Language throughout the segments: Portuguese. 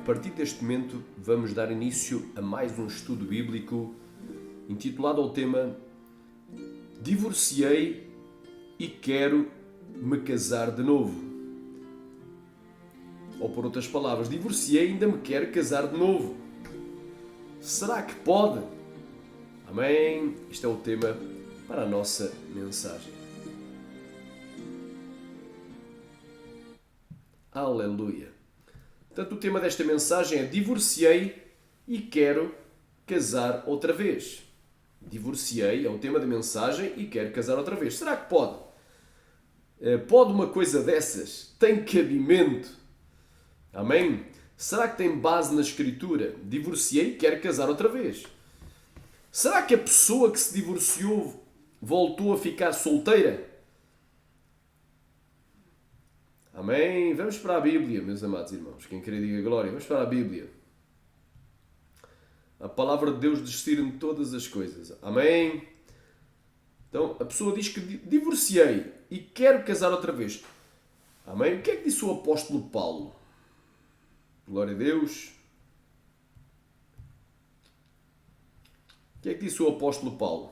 partir deste momento vamos dar início a mais um estudo bíblico intitulado ao tema Divorciei e quero me casar de novo. Ou por outras palavras, divorciei e ainda me quero casar de novo. Será que pode? Amém? Este é o tema para a nossa mensagem. Aleluia! Portanto, o tema desta mensagem é divorciei e quero casar outra vez. Divorciei é o tema da mensagem e quero casar outra vez. Será que pode? Pode uma coisa dessas? Tem cabimento? Amém? Será que tem base na Escritura? Divorciei e quero casar outra vez. Será que a pessoa que se divorciou voltou a ficar solteira? Amém? Vamos para a Bíblia, meus amados irmãos. Quem quer diga glória. Vamos para a Bíblia. A palavra de Deus discerne todas as coisas. Amém? Então, a pessoa diz que divorciei e quero casar outra vez. Amém? O que é que disse o apóstolo Paulo? Glória a Deus. O que é que disse o apóstolo Paulo?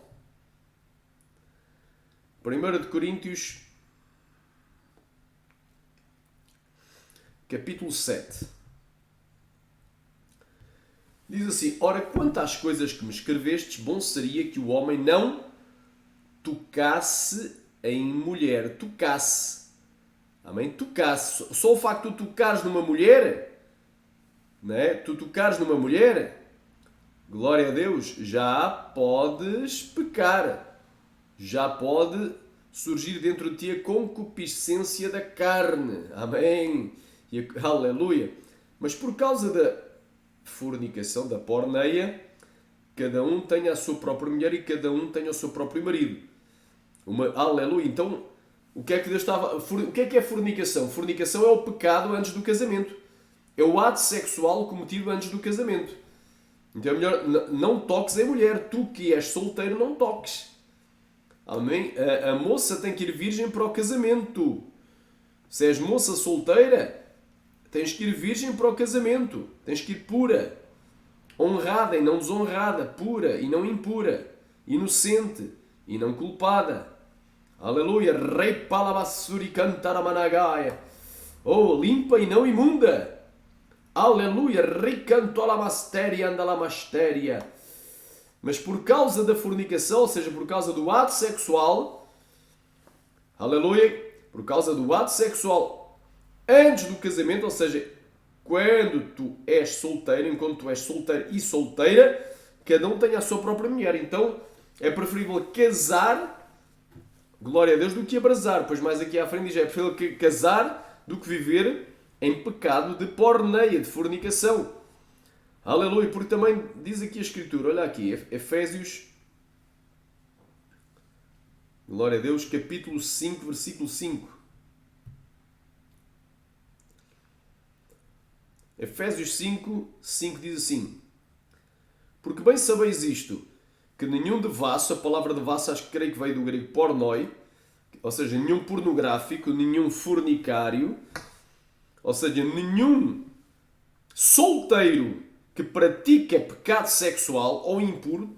1 de Coríntios, capítulo 7. Diz assim: ora, quanto às coisas que me escrevestes, bom seria que o homem não tocasse em mulher. Tocasse. Amém? Tocasse. Só o facto de tu tocares numa mulher, não é? Tu tocares numa mulher, glória a Deus, já podes pecar. Já pode surgir dentro de ti a concupiscência da carne. Amém? Aleluia. Mas por causa da fornicação, da porneia, cada um tem a sua própria mulher e cada um tem o seu próprio marido. Aleluia. Então, o que é que Deus estava... O que é fornicação? Fornicação é o pecado antes do casamento. É o ato sexual cometido antes do casamento. Então é melhor, não toques em mulher. Tu que és solteiro, não toques. Amém? A moça tem que ir virgem para o casamento. Se és moça solteira, tens que ir virgem para o casamento. Tens que ir pura. Honrada e não desonrada. Pura e não impura. Inocente e não culpada. Aleluia. Rei palabassuri cantaramanagaia. Oh, limpa e não imunda. Aleluia. Rei canto alamasteria andalamasteria. Mas por causa da fornicação, ou seja, por causa do ato sexual, aleluia, por causa do ato sexual antes do casamento, ou seja, quando tu és solteiro, enquanto tu és solteiro e solteira, cada um tem a sua própria mulher. Então é preferível casar, glória a Deus, do que abrasar. Pois mais aqui à frente diz, é preferível casar do que viver em pecado de porneia, de fornicação. Aleluia, porque também diz aqui a Escritura, olha aqui, Efésios, glória a Deus, capítulo 5, versículo 5. Efésios 5, 5 diz assim: porque bem sabeis isto, que nenhum devasso, a palavra devasso acho que creio que veio do grego pornoi, ou seja, nenhum pornográfico, nenhum fornicário, ou seja, nenhum solteiro que pratica pecado sexual ou impuro,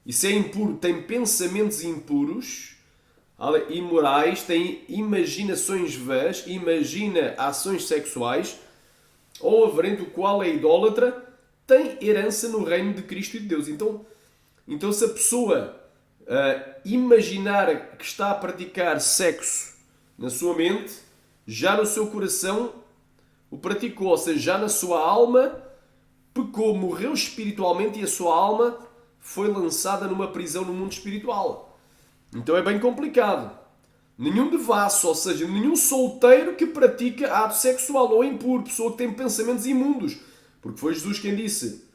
e se é impuro tem pensamentos impuros, imorais, tem imaginações vãs, imagina ações sexuais, ou avarento, o qual é idólatra, tem herança no reino de Cristo e de Deus. Então se a pessoa imaginar que está a praticar sexo na sua mente, já no seu coração o praticou, ou seja, já na sua alma pecou, morreu espiritualmente e a sua alma foi lançada numa prisão no mundo espiritual. Então é bem complicado. Nenhum devasso, ou seja, nenhum solteiro que pratica ato sexual ou impuro, pessoa que tem pensamentos imundos. Porque foi Jesus quem disse.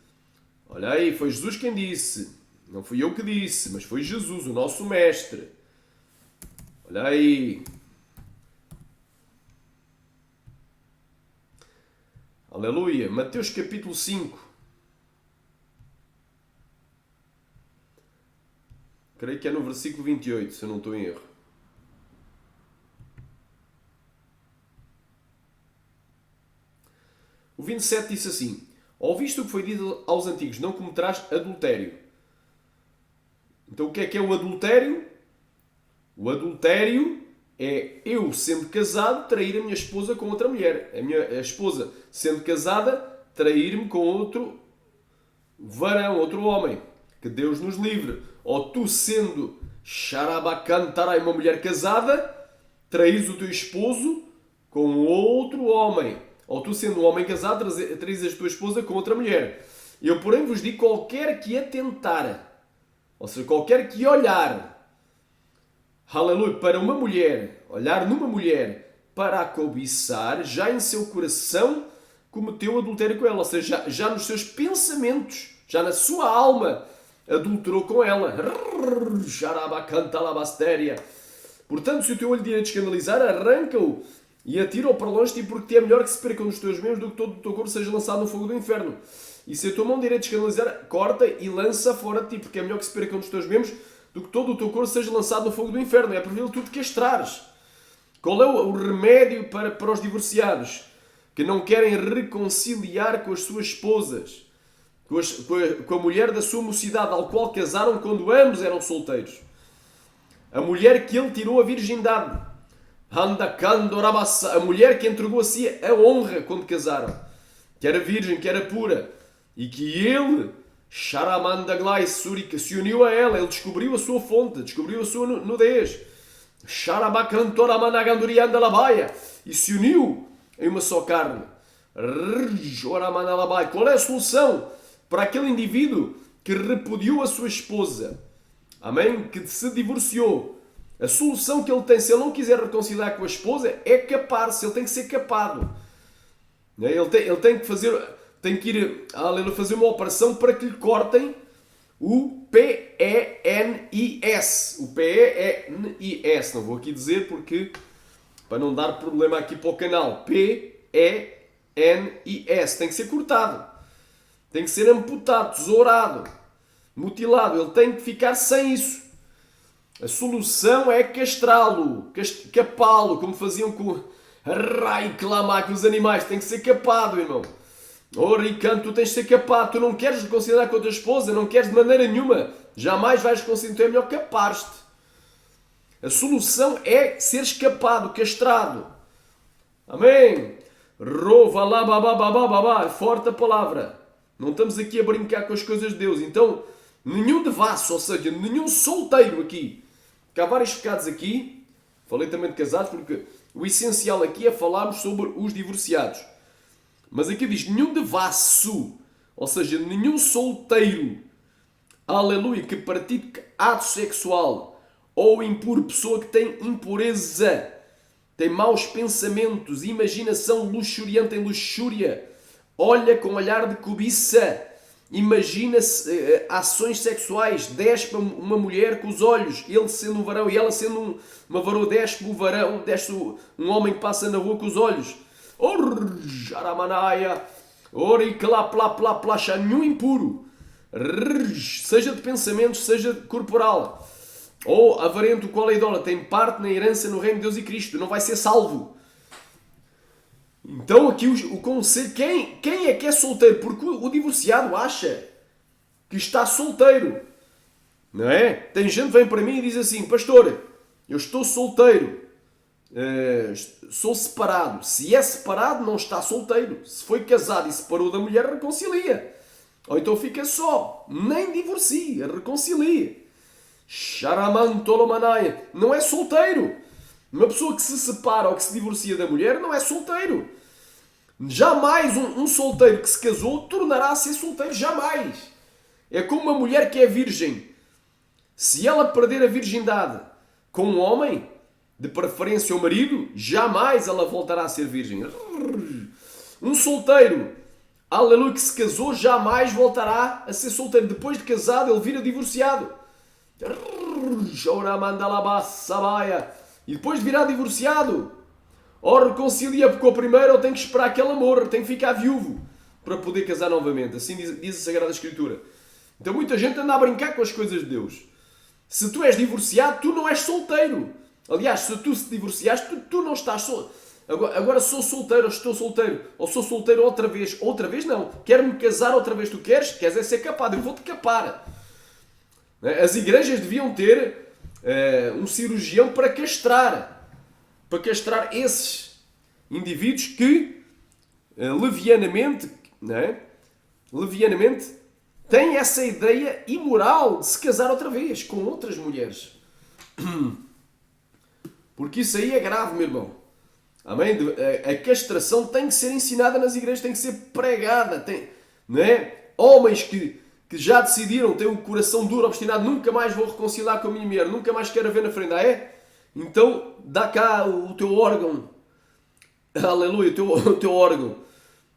Olha aí, foi Jesus quem disse. Não fui eu que disse, mas foi Jesus, o nosso mestre. Olha aí. Aleluia. Mateus capítulo 5. Creio que é no versículo 28, se eu não estou em erro. O 27 disse assim: ouviste o que foi dito aos antigos, não cometerás adultério. Então o que é o adultério? O adultério é eu, sendo casado, trair a minha esposa com outra mulher. A esposa, sendo casada, trair-me com outro varão, outro homem. Que Deus nos livre. Ou tu, sendo xarabacantarai, uma mulher casada, traís o teu esposo com outro homem. Ou tu, sendo um homem casado, traís a tua esposa com outra mulher. Eu, porém, vos digo, qualquer que atentar, ou seja, qualquer que olhar, aleluia, para uma mulher, olhar numa mulher para a cobiçar, já em seu coração cometeu adultério com ela. Ou seja, já nos seus pensamentos, já na sua alma, adulterou com ela. Portanto, se o teu olho direito escandalizar, arranca-o e atira-o para longe, porque te é melhor que se percam os teus membros do que todo o teu corpo seja lançado no fogo do inferno. E se a tua mão direita escandalizar, corta e lança fora de ti, porque é melhor que se percam os teus membros do que todo o teu corpo seja lançado no fogo do inferno. É preferível tu te castrares. Qual é o remédio para os divorciados que não querem reconciliar com as suas esposas, com a mulher da sua mocidade, ao qual casaram quando ambos eram solteiros? A mulher que ele tirou a virgindade. A mulher que entregou a si a honra quando casaram. Que era virgem, que era pura. E que ele, Sharamandaglai Surika, se uniu a ela. Ele descobriu a sua fonte, descobriu a sua nudez. E se uniu em uma só carne. Qual é a solução para aquele indivíduo que repudiou a sua esposa? Amém? Que se divorciou. A solução que ele tem, se ele não quiser reconciliar com a esposa, é capar-se. Ele tem que ser capado. Ele tem que ir fazer uma operação para que lhe cortem o PENIS. O PENIS. Não vou aqui dizer porque, para não dar problema aqui para o canal. PENIS. Tem que ser cortado. Tem que ser amputado, tesourado, mutilado. Ele tem que ficar sem isso. A solução é castrá-lo, capá-lo, como faziam com os animais. Tem que ser capado, irmão. Ricanto, tu tens de ser capado. Tu não queres reconciliar com a tua esposa, não queres de maneira nenhuma. Jamais vais reconciliar. Então é melhor capar-te. A solução é seres capado, castrado. Amém. Forte a palavra. Não estamos aqui a brincar com as coisas de Deus. Então, nenhum devasso, ou seja, nenhum solteiro aqui. Que há vários pecados aqui. Falei também de casados, porque o essencial aqui é falarmos sobre os divorciados. Mas aqui diz, nenhum devasso, ou seja, nenhum solteiro, aleluia, que pratique ato sexual, ou impuro, pessoa que tem impureza, tem maus pensamentos, imaginação luxuriante em luxúria, olha com olhar de cobiça, imagina ações sexuais, despe uma mulher com os olhos, ele sendo um varão e ela sendo uma varoa, despe o varão, despe um homem que passa na rua com os olhos. Nenhum impuro, seja de pensamentos, seja corporal, ou avarento, qual é idólatra, tem parte na herança no reino de Deus e Cristo, não vai ser salvo. Então aqui o conselho, quem é que é solteiro? Porque o divorciado acha que está solteiro, não é? Tem gente que vem para mim e diz assim, pastor, eu estou solteiro, sou separado. Se é separado, não está solteiro. Se foi casado e separou da mulher, reconcilia. Ou então fica só, nem divorcia, reconcilia. Sharamantolomanaya, não é solteiro. Uma pessoa que se separa ou que se divorcia da mulher não é solteiro. Jamais um solteiro que se casou tornará a ser solteiro. Jamais. É como uma mulher que é virgem. Se ela perder a virgindade com um homem, de preferência o marido, jamais ela voltará a ser virgem. Um solteiro, aleluia, que se casou, jamais voltará a ser solteiro. Depois de casado, ele vira divorciado. E depois de virar divorciado, ou reconcilia com a primeira, ou tem que esperar que ela morra, tem que ficar viúvo para poder casar novamente. Assim diz a Sagrada Escritura. Então muita gente anda a brincar com as coisas de Deus. Se tu és divorciado, tu não és solteiro. Aliás, se tu se divorciaste, tu não estás solteiro. agora sou solteiro ou estou solteiro, ou sou solteiro outra vez não, quero-me casar outra vez, tu queres é ser capado, eu vou-te capar. As igrejas deviam ter um cirurgião para castrar esses indivíduos que levianamente, não é? Levianamente têm essa ideia imoral de se casar outra vez com outras mulheres. Porque isso aí é grave, meu irmão. Amém? A castração tem que ser ensinada nas igrejas, tem que ser pregada. Não é? Homens que já decidiram, têm o coração duro, obstinado, nunca mais vou reconciliar com a minha mulher, nunca mais quero a ver na frente. Então dá cá o teu órgão, aleluia, o teu órgão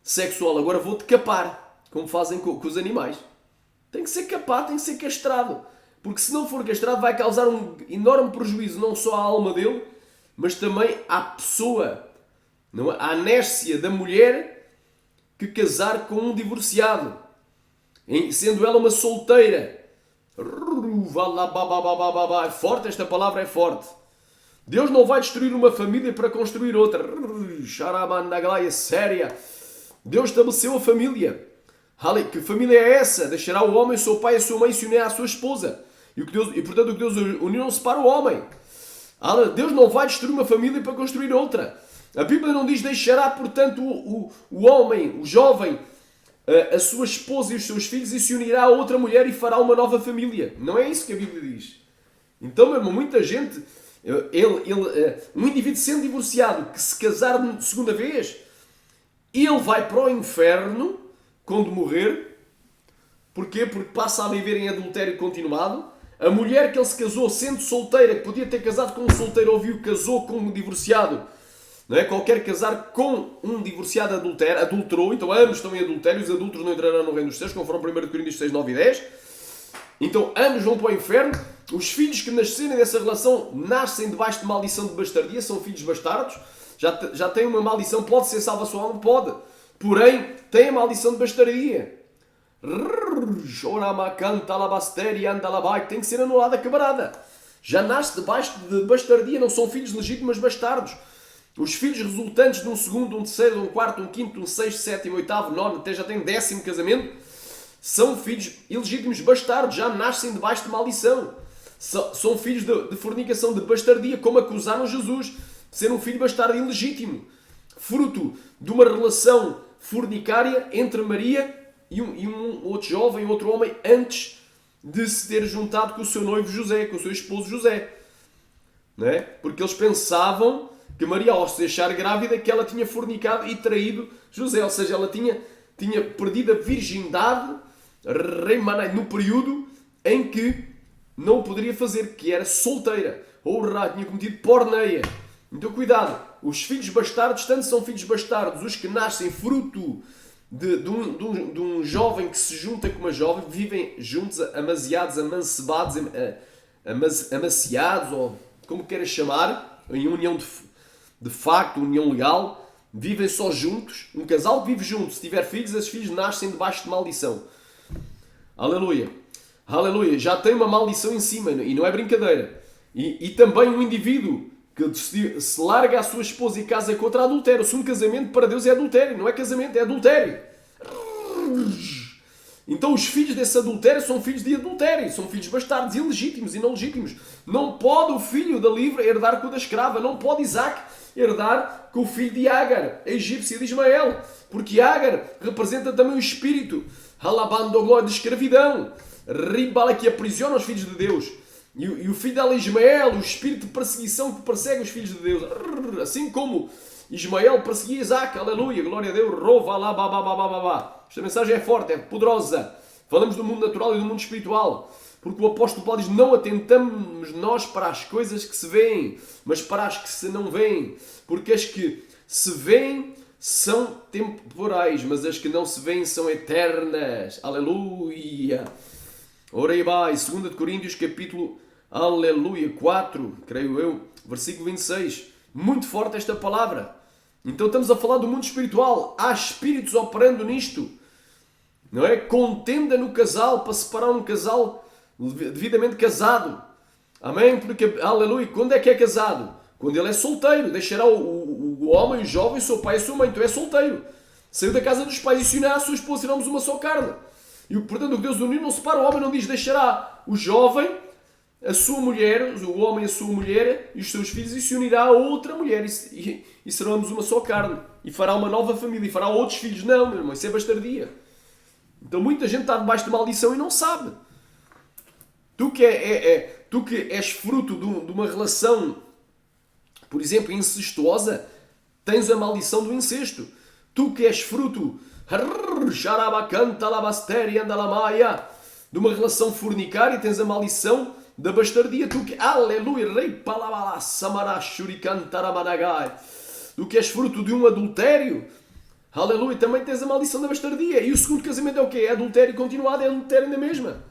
sexual, agora vou-te capar, como fazem com os animais. Tem que ser capado, tem que ser castrado. Porque se não for castrado vai causar um enorme prejuízo, não só à alma dele, mas também à pessoa. Não é? À anércia da mulher que casar com um divorciado. Sendo ela uma solteira. É forte, esta palavra é forte. Deus não vai destruir uma família para construir outra. Séria. Deus estabeleceu a família. Que família é essa? Deixará o homem, o seu pai e a sua mãe se unir à sua esposa. Portanto, o que Deus uniu não separa o homem. Deus não vai destruir uma família para construir outra. A Bíblia não diz deixará, portanto, o homem, o jovem, a sua esposa e os seus filhos e se unirá a outra mulher e fará uma nova família. Não é isso que a Bíblia diz. Então, meu irmão, muita gente, um indivíduo sendo divorciado, que se casar de segunda vez, ele vai para o inferno quando morrer. Porquê? Porque passa a viver em adultério continuado. A mulher que ele se casou sendo solteira, que podia ter casado com um solteiro, ouviu, casou com um divorciado. Não é? Qualquer casar com um divorciado adulterou, então ambos estão em adultério, os adultos não entrarão no reino dos céus, conforme 1 Coríntios 6, 9 e 10. Então ambos vão para o inferno. Os filhos que nascerem dessa relação nascem debaixo de maldição de bastardia, são filhos bastardos. Já têm uma maldição, pode ser salva a sua alma? Pode. Porém, tem a maldição de bastardia. Tem que ser anulada, quebrada. Já nasce debaixo de bastardia, não são filhos legítimos, mas bastardos. Os filhos resultantes de um segundo, um terceiro, um quarto, um quinto, um sexto, sétimo, oitavo, nono, até já tem 10º casamento, são filhos ilegítimos bastardos, já nascem debaixo de maldição. São filhos de fornicação, de bastardia, como acusaram Jesus de ser um filho bastardo ilegítimo, fruto de uma relação fornicária entre Maria e um outro jovem, outro homem, antes de se ter juntado com o seu noivo José, com o seu esposo José. Não é? Porque eles pensavam que Maria, ao se deixar grávida, que ela tinha fornicado e traído José. Ou seja, ela tinha perdido a virgindade no período em que não o poderia fazer, que era solteira. Ou tinha cometido porneia. Então cuidado, os filhos bastardos, tanto são filhos bastardos, os que nascem fruto de um jovem que se junta com uma jovem, vivem juntos, amaziados, amancebados, amaciados, ou como queiras chamar, em união de facto, união legal, vivem só juntos. Um casal vive junto, se tiver filhos, esses filhos nascem debaixo de maldição. Aleluia. Aleluia. Já tem uma maldição em cima, e não é brincadeira. E também um indivíduo que se larga a sua esposa e casa contra adultério. Se um casamento para Deus é adultério, não é casamento, é adultério. Então os filhos desse adultério são filhos de adultério, são filhos bastardos, ilegítimos e não legítimos. Não pode o filho da livre herdar com o da escrava, não pode Isaac herdar com o filho de Agar, a egípcia de Ismael, porque Agar representa também o espírito, halabandogó, de escravidão, ribala, que aprisiona os filhos de Deus. E o filho dela, Ismael, o espírito de perseguição que persegue os filhos de Deus. Assim como Ismael perseguia Isaac, aleluia, glória a Deus, rova lá, babá. Esta mensagem é forte, é poderosa. Falamos do mundo natural e do mundo espiritual. Porque o apóstolo Paulo diz, não atentamos nós para as coisas que se veem, mas para as que se não veem. Porque as que se veem são temporais, mas as que não se veem são eternas. Aleluia. Orei vai, 2 Coríntios, capítulo, aleluia, 4, creio eu, versículo 26. Muito forte esta palavra. Então estamos a falar do mundo espiritual. Há espíritos operando nisto. Não é? Contenda no casal, para separar um casal devidamente casado. Amém? Porque, aleluia, quando é que é casado? Quando ele é solteiro, deixará o homem, o jovem, o seu pai e a sua mãe. Então é solteiro. Saiu da casa dos pais e se unirá à sua esposa, seremos uma só carne. E portanto o que Deus uniu não separa. O homem não diz deixará o jovem, a sua mulher, o homem a sua mulher e os seus filhos e se unirá a outra mulher e seremos uma só carne. E fará uma nova família e fará outros filhos. Não, meu irmão, isso é bastardia. Então muita gente está debaixo de maldição e não sabe. Tu que és fruto de uma relação, por exemplo, incestuosa, tens a maldição do incesto. Tu que és fruto de uma relação fornicária, tens a maldição da bastardia. Tu que, aleluia, rei palabala samara shurikantaramanagay. Tu que és fruto de um adultério, aleluia, também tens a maldição da bastardia. E o segundo casamento é o quê? É adultério continuado, é adultério na mesma.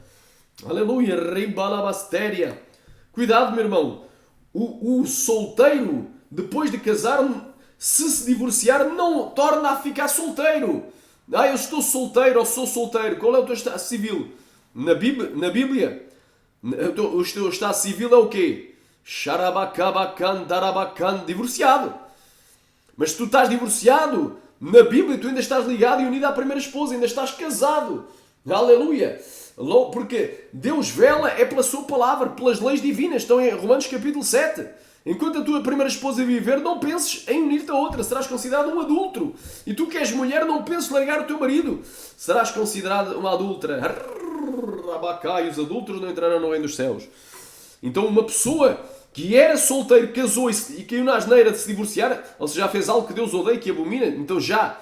Aleluia, rei balabastéria. Cuidado, meu irmão. O solteiro, depois de casar, se divorciar, não torna a ficar solteiro. Eu estou solteiro ou sou solteiro. Qual é o teu estado civil? Na Bíblia, o teu estado civil é o quê? Xarabacabacan, darabacan, divorciado. Mas se tu estás divorciado, na Bíblia tu ainda estás ligado e unido à primeira esposa, ainda estás casado. Aleluia. Porque Deus vela é pela sua palavra, pelas leis divinas. Estão em Romanos capítulo 7. Enquanto a tua primeira esposa viver, não penses em unir-te a outra. Serás considerado um adúltero. E tu que és mulher, não penses em largar o teu marido. Serás considerado uma adúltera. Abacai, os adúlteros não entrarão no reino dos céus. Então uma pessoa que era solteiro, casou e caiu na asneira de se divorciar, ou seja, já fez algo que Deus odeia, que abomina, então já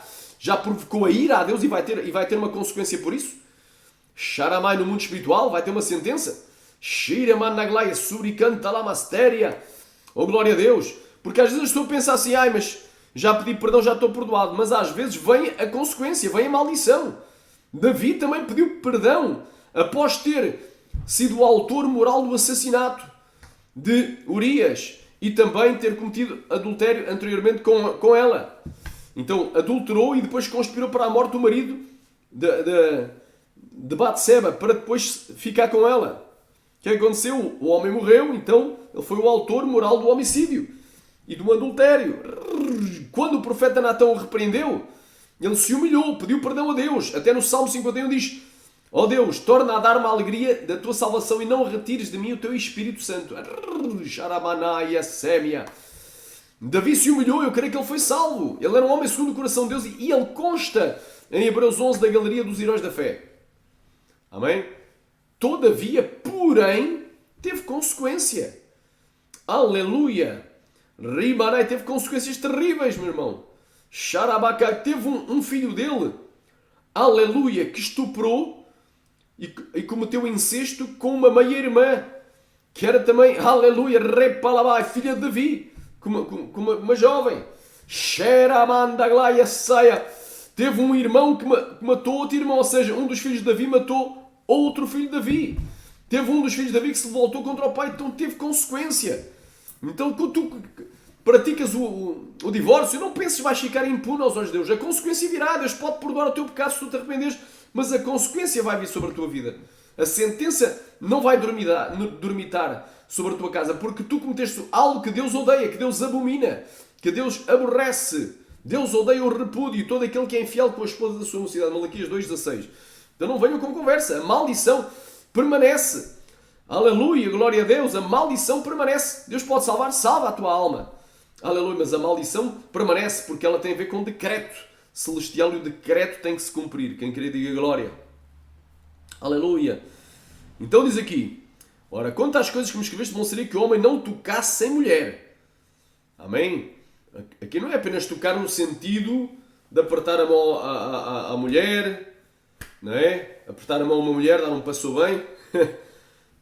provocou a ira a Deus e vai ter uma consequência por isso. Sharamai no mundo espiritual vai ter uma sentença. Shiraman naglaya surikanta lamasteria. Oh, glória a Deus. Porque às vezes eu estou a pensar assim, mas já pedi perdão, já estou perdoado. Mas às vezes vem a consequência, vem a maldição. Davi também pediu perdão após ter sido o autor moral do assassinato de Urias e também ter cometido adultério anteriormente com ela. Então adulterou e depois conspirou para a morte do marido de Batseba para depois ficar com ela. O que aconteceu? O homem morreu, então ele foi o autor moral do homicídio e do adultério. Quando o profeta Natão o repreendeu, ele se humilhou, pediu perdão a Deus. Até no Salmo 51 diz: ó Deus, torna a dar-me a alegria da tua salvação e não retires de mim o teu Espírito Santo. Davi se humilhou, eu creio que ele foi salvo. Ele era um homem segundo o coração de Deus e ele consta em Hebreus 11 da galeria dos heróis da fé. Amém? Todavia, porém, teve consequência. Aleluia! Ribanai teve consequências terríveis, meu irmão. Xarabaca teve um filho dele, aleluia, que estuprou e cometeu incesto com uma meia-irmã, que era também, aleluia, repalabai, filha de Davi, com uma jovem. Xeramandaglaia saia. Teve um irmão que matou outro irmão, ou seja, um dos filhos de Davi matou outro filho de Davi. Teve um dos filhos de Davi que se voltou contra o pai, então teve consequência. Então, quando tu praticas o divórcio, não penses que vais ficar impune aos olhos de Deus. A consequência virá. Deus pode perdoar o teu pecado se tu te arrependeres, mas a consequência vai vir sobre a tua vida. A sentença não vai dormitar sobre a tua casa, porque tu cometeste algo que Deus odeia, que Deus abomina, que Deus aborrece. Deus odeia o repúdio, todo aquele que é infiel com a esposa da sua mocidade. Malaquias 2,16. Então não venham com conversa. A maldição permanece. Aleluia, glória a Deus. A maldição permanece. Deus pode salvar, salva a tua alma. Aleluia, mas a maldição permanece porque ela tem a ver com o decreto celestial e o decreto tem que se cumprir. Quem querer diga glória. Aleluia. Então diz aqui: ora, quanto às coisas que me escreveste, bom seria que o homem não tocasse sem mulher. Amém? Aqui não é apenas tocar no sentido de apertar a mão à mulher, não é? Apertar a mão a uma mulher, dar um passo bem,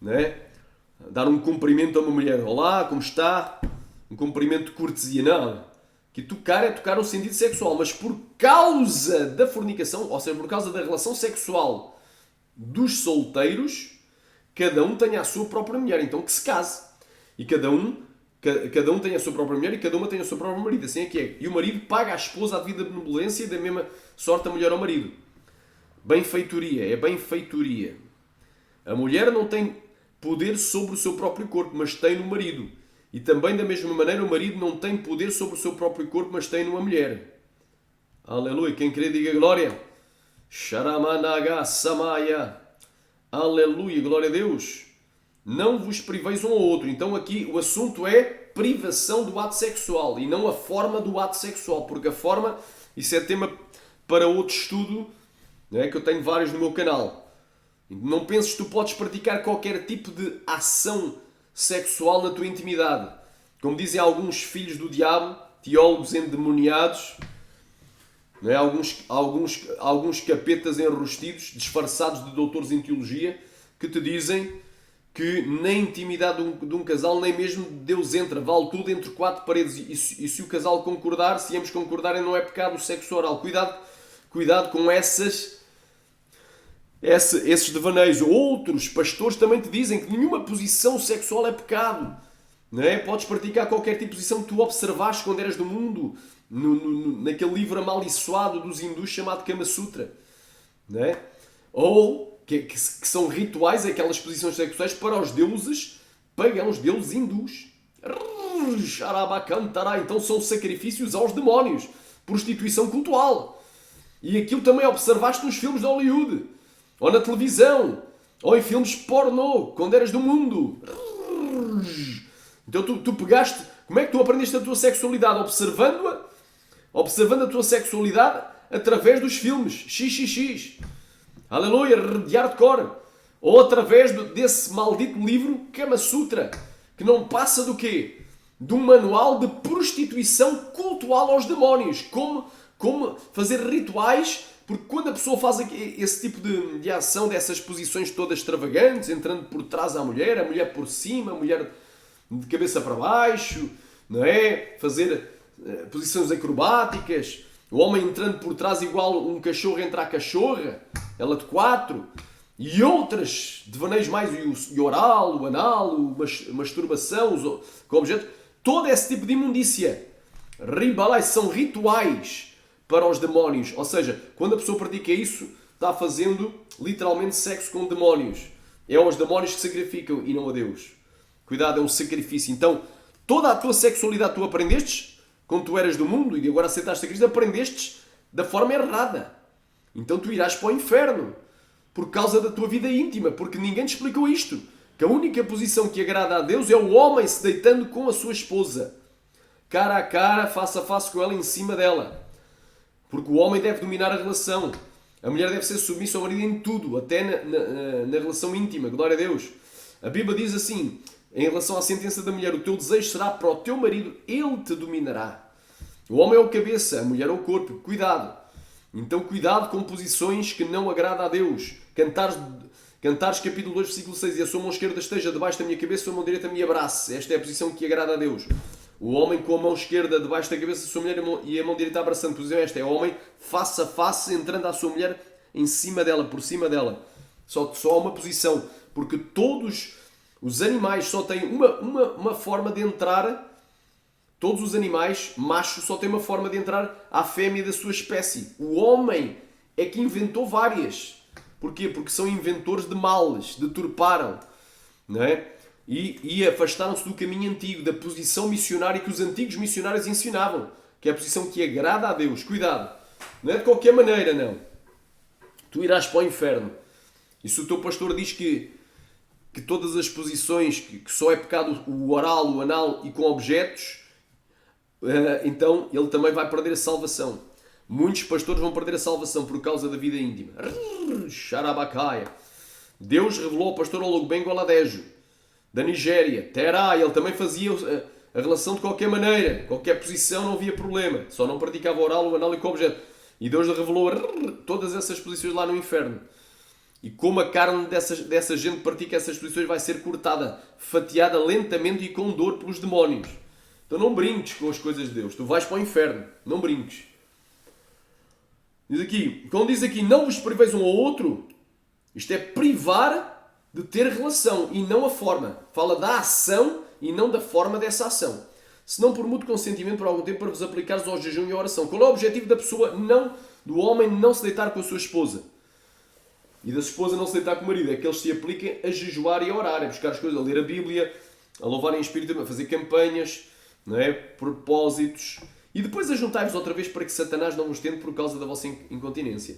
não é? Dar um cumprimento a uma mulher. Olá, como está? Um cumprimento de cortesia. Não. Que tocar é tocar no sentido sexual, mas por causa da fornicação, ou seja, por causa da relação sexual dos solteiros, cada um tenha a sua própria mulher. Então que se case. E cada um tem a sua própria mulher e cada uma tem o seu próprio marido. Assim é que é. E o marido paga à esposa a devida benevolência e da mesma sorte a mulher ao marido. Benfeitoria. É benfeitoria. A mulher não tem poder sobre o seu próprio corpo, mas tem no marido. E também da mesma maneira o marido não tem poder sobre o seu próprio corpo, mas tem numa mulher. Aleluia. Quem crê diga glória. Sharamanaga Samaya. Aleluia. Glória a Deus. Não vos priveis um ao outro. Então aqui o assunto é privação do ato sexual e não a forma do ato sexual. Porque a forma, isso é tema para outro estudo, não é? Que eu tenho vários no meu canal. Não penses que tu podes praticar qualquer tipo de ação sexual na tua intimidade. Como dizem alguns filhos do diabo, teólogos endemoniados, não é? Alguns capetas enrostidos, disfarçados de doutores em teologia, que te dizem que na intimidade de um casal nem mesmo Deus entra, vale tudo entre quatro paredes. E se o casal concordar, se ambos concordarem, não é pecado o sexo oral. Cuidado com esses devaneios. Outros pastores também te dizem que nenhuma posição sexual é pecado. Não é? Podes praticar qualquer tipo de posição que tu observaste quando eras do mundo, naquele livro amaldiçoado dos hindus chamado Kama Sutra. Não é? Ou que são rituais, aquelas posições sexuais para os deuses pagãos, deuses hindus. Então são sacrifícios aos demónios, prostituição cultual. E aquilo também observaste nos filmes de Hollywood, ou na televisão, ou em filmes pornô, quando eras do mundo. Então tu pegaste... Como é que tu aprendeste a tua sexualidade? Observando a tua sexualidade através dos filmes. XXX. Aleluia, de hardcore. Ou através desse maldito livro Kama Sutra, que não passa do quê? De um manual de prostituição cultual aos demónios. Como fazer rituais, porque quando a pessoa faz esse tipo de ação, dessas posições todas extravagantes, entrando por trás à mulher, a mulher por cima, a mulher de cabeça para baixo, não é? Fazer posições acrobáticas, o homem entrando por trás igual um cachorro entra a cachorra, ela de quatro, e outras devaneios mais, o oral, o anal, a masturbação, com objeto, todo esse tipo de imundícia. Ribalai são rituais para os demónios, ou seja, quando a pessoa pratica isso, está fazendo literalmente sexo com demónios. É aos demónios que sacrificam e não a Deus. Cuidado, é um sacrifício. Então, toda a tua sexualidade tu aprendestes quando tu eras do mundo e agora aceitaste a Cristo, aprendestes da forma errada. Então tu irás para o inferno por causa da tua vida íntima, porque ninguém te explicou isto. Que a única posição que agrada a Deus é o homem se deitando com a sua esposa. Cara a cara, face a face com ela, em cima dela. Porque o homem deve dominar a relação. A mulher deve ser submissa ao marido em tudo, até na relação íntima. Glória a Deus. A Bíblia diz assim, em relação à sentença da mulher, o teu desejo será para o teu marido, ele te dominará. O homem é o cabeça, a mulher é o corpo. Cuidado. Então cuidado com posições que não agradam a Deus. Cantares capítulo 2, versículo 6. E a sua mão esquerda esteja debaixo da minha cabeça, a sua mão direita me abrace. Esta é a posição que agrada a Deus. O homem com a mão esquerda debaixo da cabeça da sua mulher e a mão direita abraçando. Posição esta é o homem face a face entrando à sua mulher em cima dela, por cima dela. Só há uma posição. Porque todos os animais só têm uma forma de entrar. Todos os animais, machos, só têm uma forma de entrar à fêmea da sua espécie. O homem é que inventou várias. Porquê? Porque são inventores de males, deturparam, não é? E afastaram-se do caminho antigo, da posição missionária que os antigos missionários ensinavam, que é a posição que agrada a Deus. Cuidado, não é de qualquer maneira, não. Tu irás para o inferno. E se o teu pastor diz que todas as posições, que só é pecado o oral, o anal e com objetos, então ele também vai perder a salvação. Muitos pastores vão perder a salvação por causa da vida íntima. Xarabacaia. Deus revelou ao pastor Olugbengo Aladejo, da Nigéria. Terá, ele também fazia a relação de qualquer maneira. Qualquer posição não havia problema. Só não praticava oral, o anal e com objeto. E Deus lhe revelou todas essas posições lá no inferno. E como a carne dessa gente pratica essas posições vai ser cortada, fatiada lentamente e com dor pelos demónios. Então não brinques com as coisas de Deus. Tu vais para o inferno. Não brinques. Quando diz aqui, não vos priveis um ao outro, isto é privar de ter relação e não a forma. Fala da ação e não da forma dessa ação. Se não por mútuo consentimento por algum tempo para vos aplicares ao jejum e à oração. Qual é o objetivo da pessoa, do homem não se deitar com a sua esposa? E da esposa não se deitar com o marido? É que eles se apliquem a jejuar e a orar, a buscar as coisas, a ler a Bíblia, a louvar em espírito, a fazer campanhas, não é? Propósitos. E depois ajuntai-vos outra vez para que Satanás não vos tente por causa da vossa incontinência.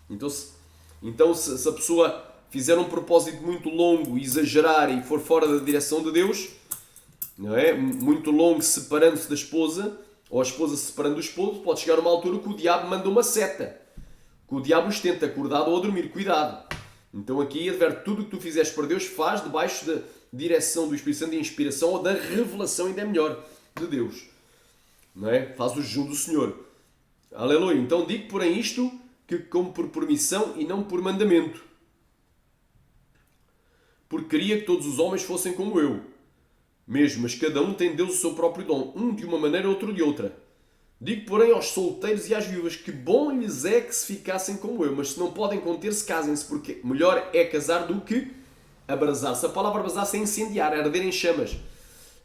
Então se a pessoa fizer um propósito muito longo, exagerar e for fora da direção de Deus, não é? Muito longo, separando-se da esposa, ou a esposa se separando do esposo, pode chegar a uma altura que o diabo manda uma seta. Que o diabo os tenta acordado ou a dormir. Cuidado! Então aqui adverte, tudo o que tu fizeres para Deus, faz debaixo da direção do Espírito Santo, de inspiração ou da revelação, ainda é melhor, de Deus. Não é? Faz o jejum do Senhor. Aleluia! Então digo, porém, isto, que como por permissão e não por mandamento. Porque queria que todos os homens fossem como eu. Mesmo, mas cada um tem Deus o seu próprio dom. Um de uma maneira, outro de outra. Digo, porém, aos solteiros e às viúvas, que bom lhes é que se ficassem como eu. Mas se não podem conter-se, casem-se, porque melhor é casar do que abrasar-se. A palavra abrasar-se é incendiar, é arder em chamas.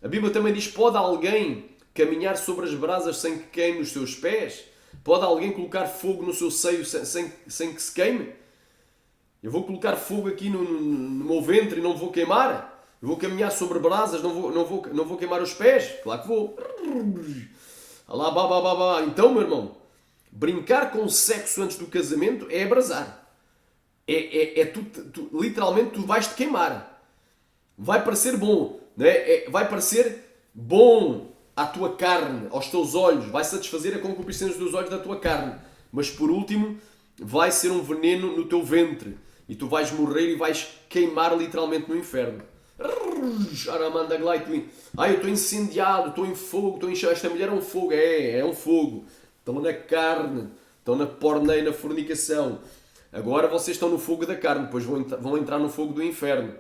A Bíblia também diz, pode alguém caminhar sobre as brasas sem que queime os seus pés? Pode alguém colocar fogo no seu seio sem que se queime? Eu vou colocar fogo aqui no meu ventre e não vou queimar? Eu vou caminhar sobre brasas, não vou queimar os pés? Claro que vou. Então, meu irmão, brincar com o sexo antes do casamento é abrasar. Literalmente, tu vais-te queimar. Vai parecer bom. Não é? Vai parecer bom à tua carne, aos teus olhos. Vai satisfazer a concupiscência dos teus olhos da tua carne. Mas, por último, vai ser um veneno no teu ventre. E tu vais morrer e vais queimar literalmente no inferno. Eu estou incendiado, estou em fogo, estou em chama. Esta mulher é um fogo, é um fogo. Estão na carne, estão na porneia, na fornicação. Agora vocês estão no fogo da carne, depois vão entrar no fogo do inferno.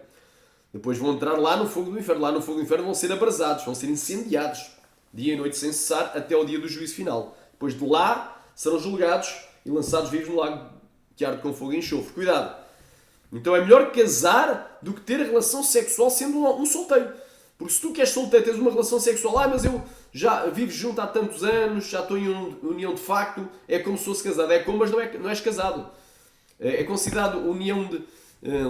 Depois vão entrar lá no fogo do inferno. Lá no fogo do inferno vão ser abrasados, vão ser incendiados, dia e noite sem cessar, até o dia do juízo final. Depois de lá serão julgados e lançados vivos no lago que arde com fogo e enxofre. Cuidado! Então é melhor casar do que ter relação sexual sendo um solteiro. Porque se tu queres solteiro, tens uma relação sexual, mas eu já vivo junto há tantos anos, já estou em união de facto, é como se fosse casado. É como, mas não és casado. É considerado união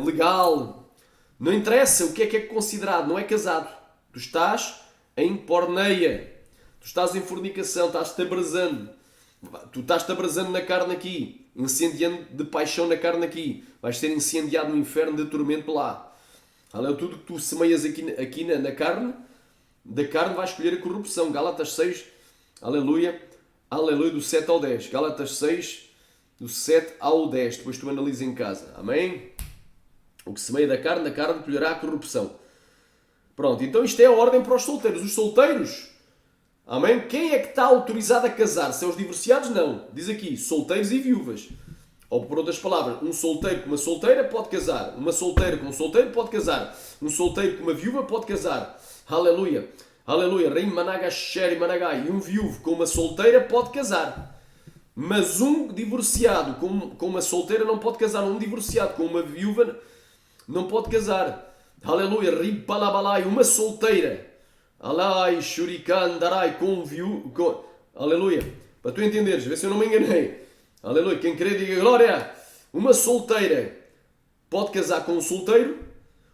legal. Não interessa o que é considerado, não é casado. Tu estás em porneia. Tu estás em fornicação, estás-te abrasando. Tu estás-te abrasando na carne aqui, incendiando de paixão na carne aqui. Vais ser incendiado no inferno de tormento lá. Aleluia, tudo que tu semeias aqui na carne, da carne vais escolher a corrupção. Gálatas 6, aleluia, do 7 ao 10. Gálatas 6, do 7 ao 10. Depois tu analisas em casa. Amém? O que semeia da carne colherá a corrupção. Pronto, então isto é a ordem para os solteiros. Os solteiros... Amém? Quem é que está autorizado a casar? Se é os divorciados, não. Diz aqui, solteiros e viúvas. Ou por outras palavras, um solteiro com uma solteira pode casar. Uma solteira com um solteiro pode casar. Um solteiro com uma viúva pode casar. Aleluia. Aleluia. Reim managasheri managai. E um viúvo com uma solteira pode casar. Mas um divorciado com uma solteira não pode casar. Um divorciado com uma viúva não pode casar. Aleluia. Ripalabalai. Uma solteira. Alai, shurikan, darai, com viúva. Aleluia. Para tu entenderes, vê se eu não me enganei. Aleluia. Quem querer diga glória. Uma solteira pode casar com um solteiro.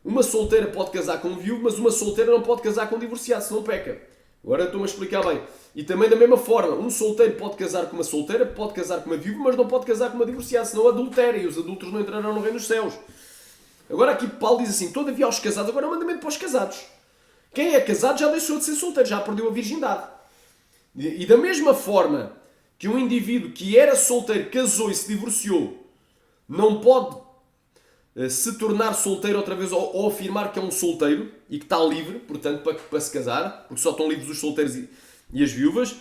Uma solteira pode casar com um viúvo, mas uma solteira não pode casar com um divorciado, senão peca. Agora estou-me a explicar bem. E também da mesma forma, um solteiro pode casar com uma solteira, pode casar com uma viúva, mas não pode casar com uma divorciada, senão adultera e os adultos não entrarão no reino dos céus. Agora aqui Paulo diz assim, todavia aos casados, agora é um mandamento para os casados. Quem é casado já deixou de ser solteiro, já perdeu a virgindade. E da mesma forma que um indivíduo que era solteiro, casou e se divorciou, não pode se tornar solteiro outra vez ou afirmar que é um solteiro e que está livre, portanto, para se casar, porque só estão livres os solteiros e as viúvas.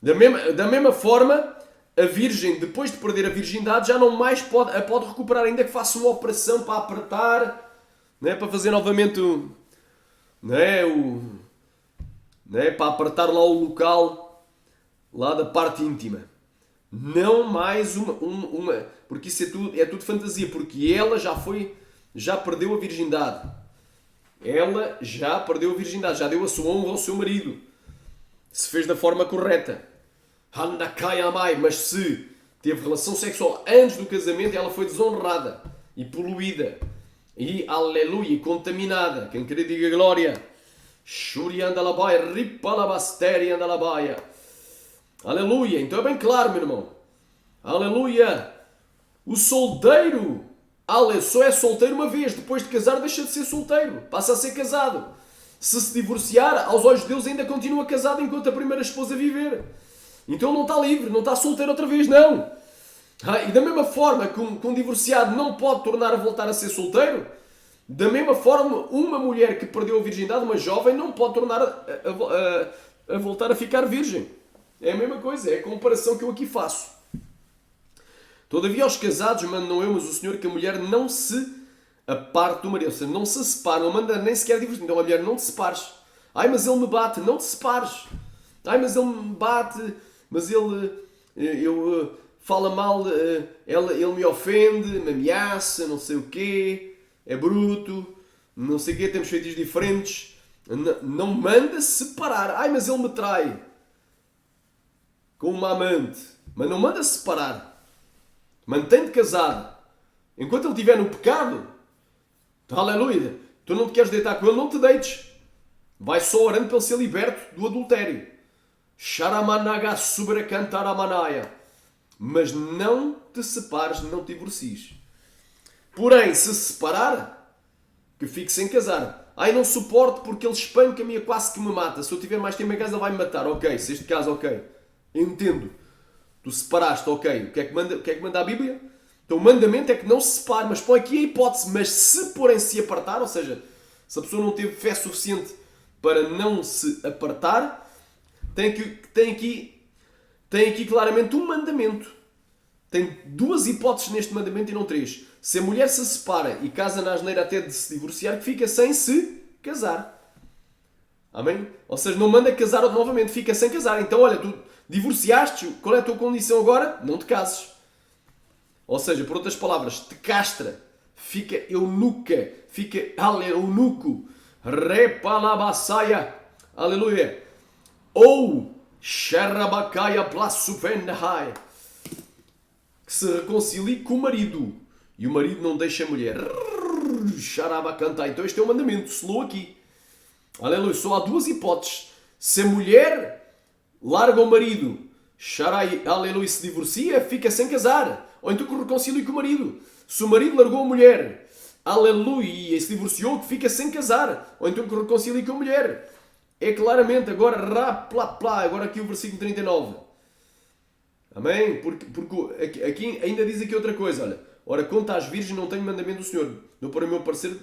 Da mesma forma, a virgem, depois de perder a virgindade, já não mais pode recuperar, ainda que faça uma operação para apertar, né, para fazer novamente para apertar lá o local lá da parte íntima. Não mais uma porque isso é tudo fantasia, porque ela já perdeu a virgindade. Ela já perdeu a virgindade, já deu a sua honra ao seu marido. Se fez da forma correta. Mas se teve relação sexual antes do casamento, ela foi desonrada e poluída. E, aleluia, contaminada. Quem querer diga glória. Shuriandalabaia, Ripalabasteriandalabaia. Aleluia. Então é bem claro, meu irmão. Aleluia. O solteiro, só é solteiro uma vez. Depois de casar deixa de ser solteiro. Passa a ser casado. Se divorciar, aos olhos de Deus ainda continua casado enquanto a primeira esposa viver. Então ele não está livre, não está solteiro outra vez, não. E da mesma forma que um divorciado não pode tornar a voltar a ser solteiro, da mesma forma uma mulher que perdeu a virgindade, uma jovem, não pode tornar a voltar a ficar virgem. É a mesma coisa, é a comparação que eu aqui faço. Todavia aos casados mando eu, mas o Senhor, que a mulher não se aparte do marido, ou seja, não se separe, não manda nem sequer divorciar. Então a mulher, não te separes. Ai, mas ele me bate, não te separes. Ai, mas ele me bate, mas ele fala mal, ele me ofende, me ameaça, não sei o quê, é bruto, não sei o quê, temos feitiços diferentes. Não manda separar. Ai, mas ele me trai com uma amante. Mas não manda separar. Mantém-te casado. Enquanto ele estiver no pecado, aleluia, tu não te queres deitar com ele, não te deites. Vai só orando para ele ser liberto do adultério. Sharamanaga subracantaramanaia. Mas não te separes, não te divorcies. Porém, se separar, que fique sem casar. Ai, não suporto porque ele espanca-me e quase que me mata. Se eu tiver mais tempo em casa, ele vai me matar. Ok, se este caso, ok. Entendo. Tu separaste, ok. O que é que manda a Bíblia? Então o mandamento é que não se separe, mas põe aqui a hipótese. Mas se porém se apartar, ou seja, se a pessoa não teve fé suficiente para não se apartar, tem aqui claramente um mandamento. Tem duas hipóteses neste mandamento e não três. Se a mulher se separa e casa na asneira até de se divorciar, que fica sem se casar. Amém? Ou seja, não manda casar novamente, fica sem casar. Então, olha, tu divorciaste, qual é a tua condição agora? Não te cases. Ou seja, por outras palavras, te castra, fica eunuca, fica eunuco, repalabassaia, aleluia, ou xarabacaia plasufendahai, que se reconcilie com o marido, e o marido não deixa a mulher, xarabacantai. Então este é o mandamento, selou aqui, aleluia. Só há duas hipóteses: se a mulher larga o marido, aleluia, se divorcia, fica sem casar, ou então que reconcilie com o marido. Se o marido largou a mulher, aleluia, e se divorciou, que fica sem casar, ou então que reconcilie com a mulher. É claramente agora, agora aqui o versículo 39. Amém? Porque aqui ainda diz aqui outra coisa, olha. Ora, quanto às virgens, não tenho mandamento do Senhor. Dou para o meu parecer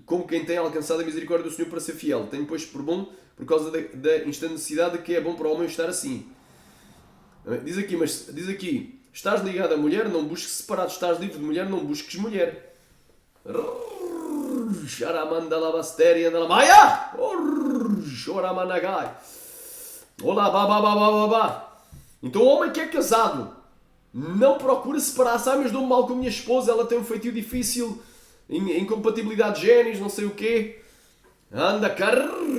como quem tem alcançado a misericórdia do Senhor para ser fiel. Tenho, pois, por bom, por causa da instante necessidade, que é bom para o homem estar assim. Diz aqui, estás ligado à mulher, não busques separado. Estás livre de mulher, não busques mulher. Então o homem que é casado não procura separar-se. Mas dou-me mal com a minha esposa, ela tem um feitio difícil, incompatibilidade de génios, não sei o quê. Anda,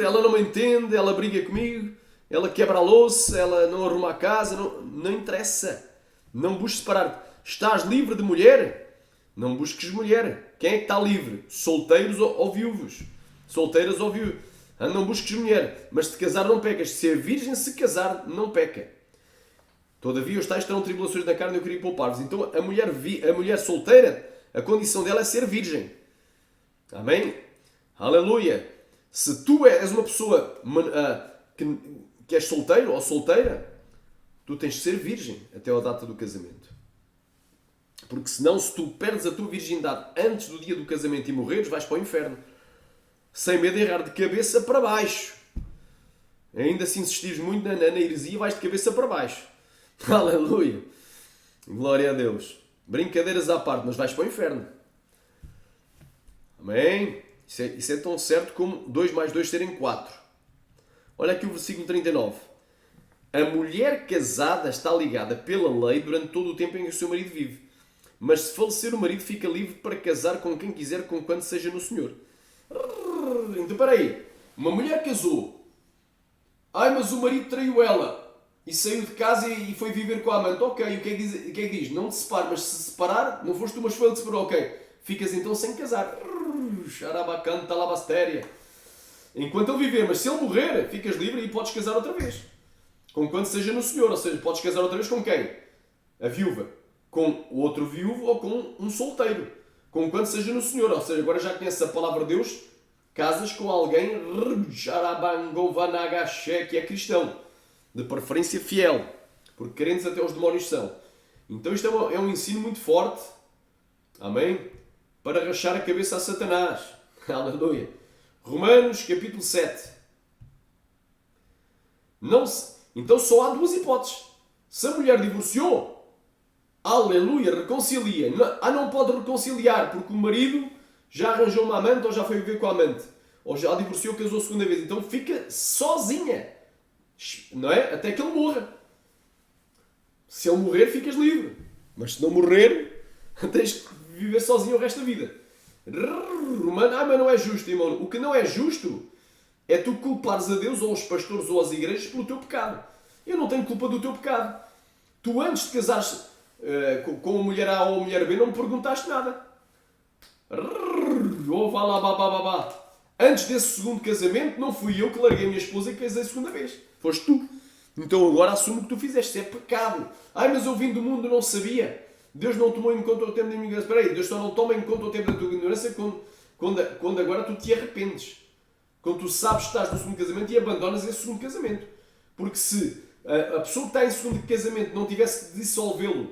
ela não me entende, ela briga comigo, ela quebra a louça, ela não arruma a casa, não interessa. Não busques separar-te. Estás livre de mulher? Não busques mulher. Quem é que está livre? Solteiros ou viúvos? Solteiras ou viúvos? Não busques mulher. Mas se casar não pecas. Se é virgem, se casar não peca. Todavia os tais terão tribulações da carne, eu queria poupar-vos. Então a mulher solteira, a condição dela é ser virgem. Amém? Aleluia! Se tu és uma pessoa que és solteiro ou solteira, tu tens de ser virgem até a data do casamento. Porque senão, se tu perdes a tua virgindade antes do dia do casamento e morreres, vais para o inferno. Sem medo de errar de cabeça para baixo. Ainda se insistires muito na heresia, vais de cabeça para baixo. Aleluia! Glória a Deus! Brincadeiras à parte, mas vais para o inferno. Amém? Isso é tão certo como 2 mais 2 serem 4. Olha aqui o versículo 39. A mulher casada está ligada pela lei durante todo o tempo em que o seu marido vive. Mas se falecer o marido, fica livre para casar com quem quiser, conquanto seja no Senhor. Então, espera aí. Uma mulher casou. Ai, mas o marido traiu ela. E saiu de casa e foi viver com a amante. Ok, o que é que diz? Não te separe, mas se separar, não foste tu, mas foi ele que separou. Ok, ficas então sem casar. Xarabacanta labastéria. enquanto ele viver. Mas se ele morrer, ficas livre e podes casar outra vez. Conquanto seja no Senhor. Ou seja, podes casar outra vez com quem? A viúva. Com outro viúvo ou com um solteiro. Conquanto seja no Senhor. Ou seja, agora já conheces a palavra de Deus, casas com alguém que é cristão. De preferência fiel. Porque crentes até os demónios são. Então isto é um ensino muito forte. Amém? Para rachar a cabeça a Satanás. Aleluia. Romanos capítulo 7. Então só há duas hipóteses. Se a mulher divorciou, aleluia, reconcilia. Não pode reconciliar porque o marido já arranjou uma amante ou já foi viver com a amante. Ou já divorciou, casou a segunda vez. Então fica sozinha. Não é? Até que ele morra. Se ele morrer, ficas livre. Mas se não morrer, tens que viver sozinho o resto da vida. Mas não é justo, irmão. O que não é justo é tu culpares a Deus ou aos pastores ou às igrejas pelo teu pecado. Eu não tenho culpa do teu pecado. Tu antes de casares com a mulher A ou a mulher B não me perguntaste nada. Antes desse segundo casamento não fui eu que larguei a minha esposa e casei a segunda vez. Foste tu. Então agora assumo o que tu fizeste. Isso é pecado. Mas eu vim do mundo e não sabia. Deus não tomou em conta o tempo da minha ignorância. Espera aí, Deus só não toma em conta o tempo da tua ignorância quando agora tu te arrependes. Quando tu sabes que estás no segundo casamento e abandonas esse segundo casamento. Porque se a pessoa que está em segundo casamento não tivesse de dissolvê-lo,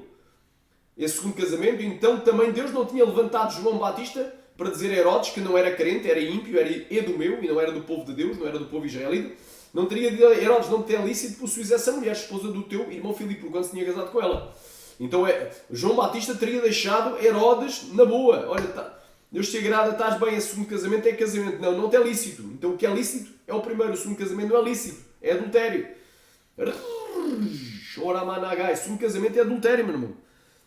esse segundo casamento, então também Deus não tinha levantado João Batista para dizer a Herodes que não era crente, era ímpio, era edumeu e não era do povo de Deus, não era do povo israelita. Não teria Herodes não ter lícito possuir essa mulher, esposa do teu irmão Filipe, quando se tinha casado com ela. Então João Batista teria deixado Herodes na boa. Olha, Deus te agrada, estás bem, esse segundo casamento é casamento. Não te é lícito. Então o que é lícito é o primeiro, o segundo casamento não é lícito, é adultério. Esse segundo casamento é adultério, meu irmão.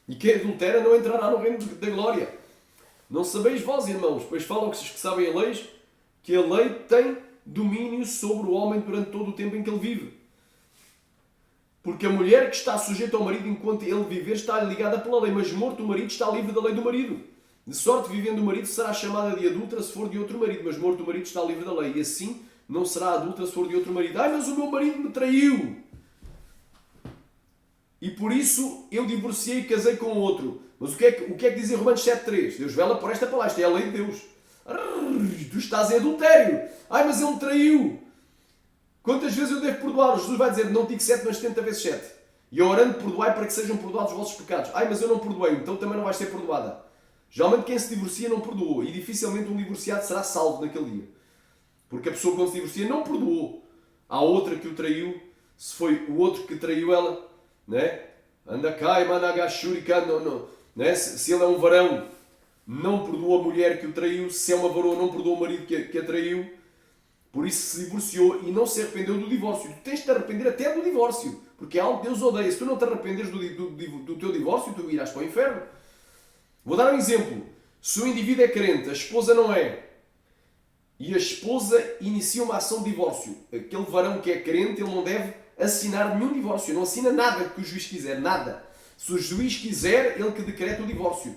E quem adultera não entrará no reino da glória. Não sabeis vós, irmãos, pois falam que sabem a lei, que a lei tem domínio sobre o homem durante todo o tempo em que ele vive. Porque a mulher que está sujeita ao marido enquanto ele viver está ligada pela lei, mas morto o marido está livre da lei do marido. De sorte, vivendo o marido, será chamada de adúltera se for de outro marido, mas morto o marido está livre da lei. E assim não será adúltera se for de outro marido. Mas o meu marido me traiu. E por isso eu divorciei e casei com outro. Mas o que é que diz em Romanos 7.3? Deus vela por esta palavra, isto é a lei de Deus. Tu estás em adultério. Mas ele me traiu. Quantas vezes eu devo perdoar? Jesus vai dizer, não digo 7, mas 70 vezes 7. E orando, perdoai para que sejam perdoados os vossos pecados. Mas eu não perdoei, então também não vais ser perdoada. Geralmente quem se divorcia não perdoou. E dificilmente um divorciado será salvo naquele dia. Porque a pessoa quando se divorcia não perdoou. Há outra que o traiu. Se foi o outro que traiu ela, né? Anda cá e manda agachurica, né? Se ele é um varão, não perdoou a mulher que o traiu. Se é uma varoa, não perdoou o marido que a traiu. Por isso se divorciou e não se arrependeu do divórcio. Tu tens de te arrepender até do divórcio. Porque é algo que Deus odeia. Se tu não te arrependeres do teu divórcio, tu irás para o inferno. Vou dar um exemplo. Se o indivíduo é crente, a esposa não é, e a esposa inicia uma ação de divórcio, aquele varão que é crente, ele não deve assinar nenhum divórcio. Não assina nada que o juiz quiser. Nada. Se o juiz quiser, ele que decreta o divórcio.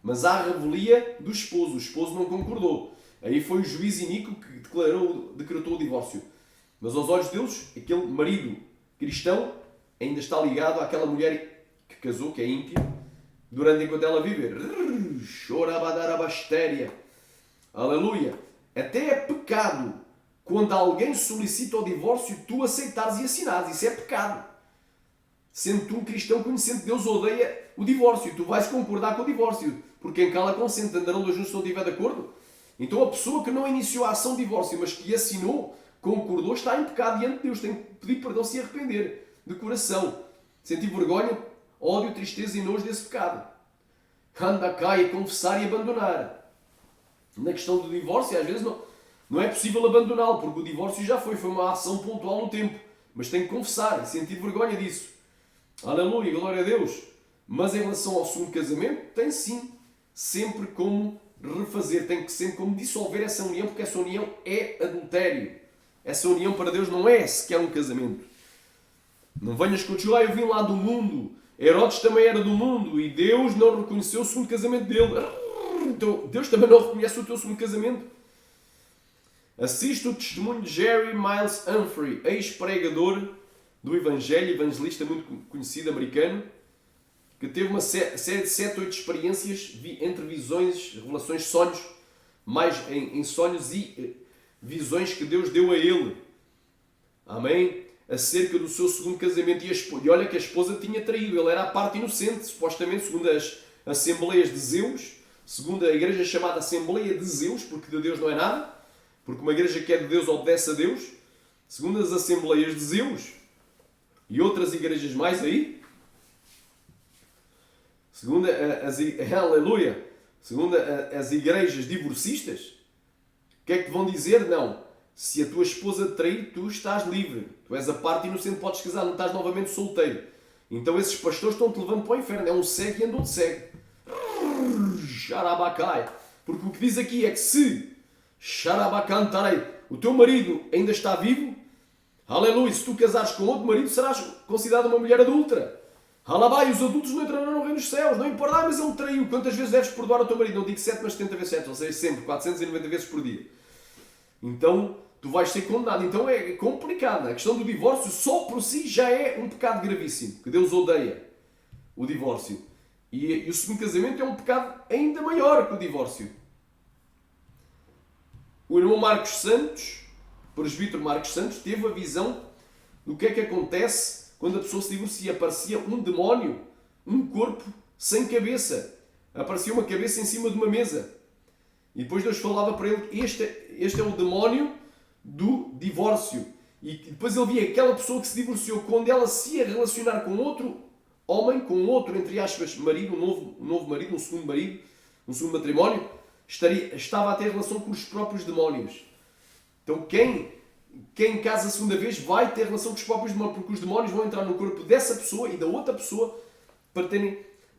Mas há a revelia do esposo. O esposo não concordou. Aí foi o juiz iníquo que decretou o divórcio. Mas aos olhos deles, aquele marido cristão ainda está ligado àquela mulher que casou, que é ímpia, durante enquanto ela viver. Chorabadarabasteria. Aleluia. Até é pecado quando alguém solicita o divórcio tu aceitares e assinares. Isso é pecado. Sendo tu um cristão conhecendo que Deus odeia o divórcio. Tu vais concordar com o divórcio. Porque quem cala consente, andarão dois juntos se não estiver de acordo. Então a pessoa que não iniciou a ação de divórcio, mas que assinou, concordou, está em pecado diante de Deus. Tem que pedir perdão se arrepender. De coração. Sentir vergonha, ódio, tristeza e nojo desse pecado. Anda cá e confessar e abandonar. Na questão do divórcio, às vezes não é possível abandoná-lo, porque o divórcio já foi uma ação pontual no tempo. Mas tem que confessar e sentir vergonha disso. Aleluia, glória a Deus. Mas em relação ao segundo casamento, tem sim sempre como refazer, tem que sempre como dissolver essa união, porque essa união é adultério. Essa união para Deus não é sequer um casamento. Não venhas com o eu vim lá do mundo. Herodes também era do mundo e Deus não reconheceu o segundo casamento dele. Então Deus também não reconhece o teu segundo casamento. Assiste o testemunho de Jerry Miles Humphrey, ex-pregador do Evangelho, evangelista muito conhecido americano, que teve uma série de 7 ou 8 experiências entre visões, revelações, sonhos, mais em sonhos e visões que Deus deu a ele. Amém? Acerca do seu segundo casamento. E olha que a esposa tinha traído. Ele era a parte inocente, supostamente, segundo as Assembleias de Zeus, segundo a igreja chamada Assembleia de Zeus, porque de Deus não é nada, porque uma igreja que é de Deus obedece a Deus, segundo as Assembleias de Zeus e outras igrejas mais aí, segundo aleluia, segundo as igrejas divorcistas, o que é que te vão dizer? Não. Se a tua esposa te trair, tu estás livre. Tu és a parte inocente, podes casar, não estás novamente solteiro. Então esses pastores estão-te levando para o inferno. É um cego e andou de cego. Xarabacai. Porque o que diz aqui é que se Xarabacantarei, o teu marido ainda está vivo, aleluia, se tu casares com outro marido, serás considerado uma mulher adulta. Alabai, os adultos não entrarão no reino dos céus. Não importa, mas ele traiu. Quantas vezes deves perdoar o teu marido? Não digo 7, mas 70 vezes 7. Ou seja, sempre, 490 vezes por dia. Então, tu vais ser condenado. Então é complicado. A questão do divórcio só por si já é um pecado gravíssimo, que Deus odeia o divórcio. E o segundo casamento é um pecado ainda maior que o divórcio. O irmão Marcos Santos, presbítero Marcos Santos, teve a visão do que é que acontece quando a pessoa se divorcia. Aparecia um demónio, um corpo sem cabeça. Aparecia uma cabeça em cima de uma mesa. E depois Deus falava para ele, este é o demónio do divórcio. E depois ele via aquela pessoa que se divorciou, quando ela se ia relacionar com outro homem, com outro, entre aspas, marido, um novo marido, um segundo matrimónio, estava a ter relação com os próprios demónios. Então quem casa a segunda vez vai ter relação com os próprios demónios, porque os demónios vão entrar no corpo dessa pessoa e da outra pessoa para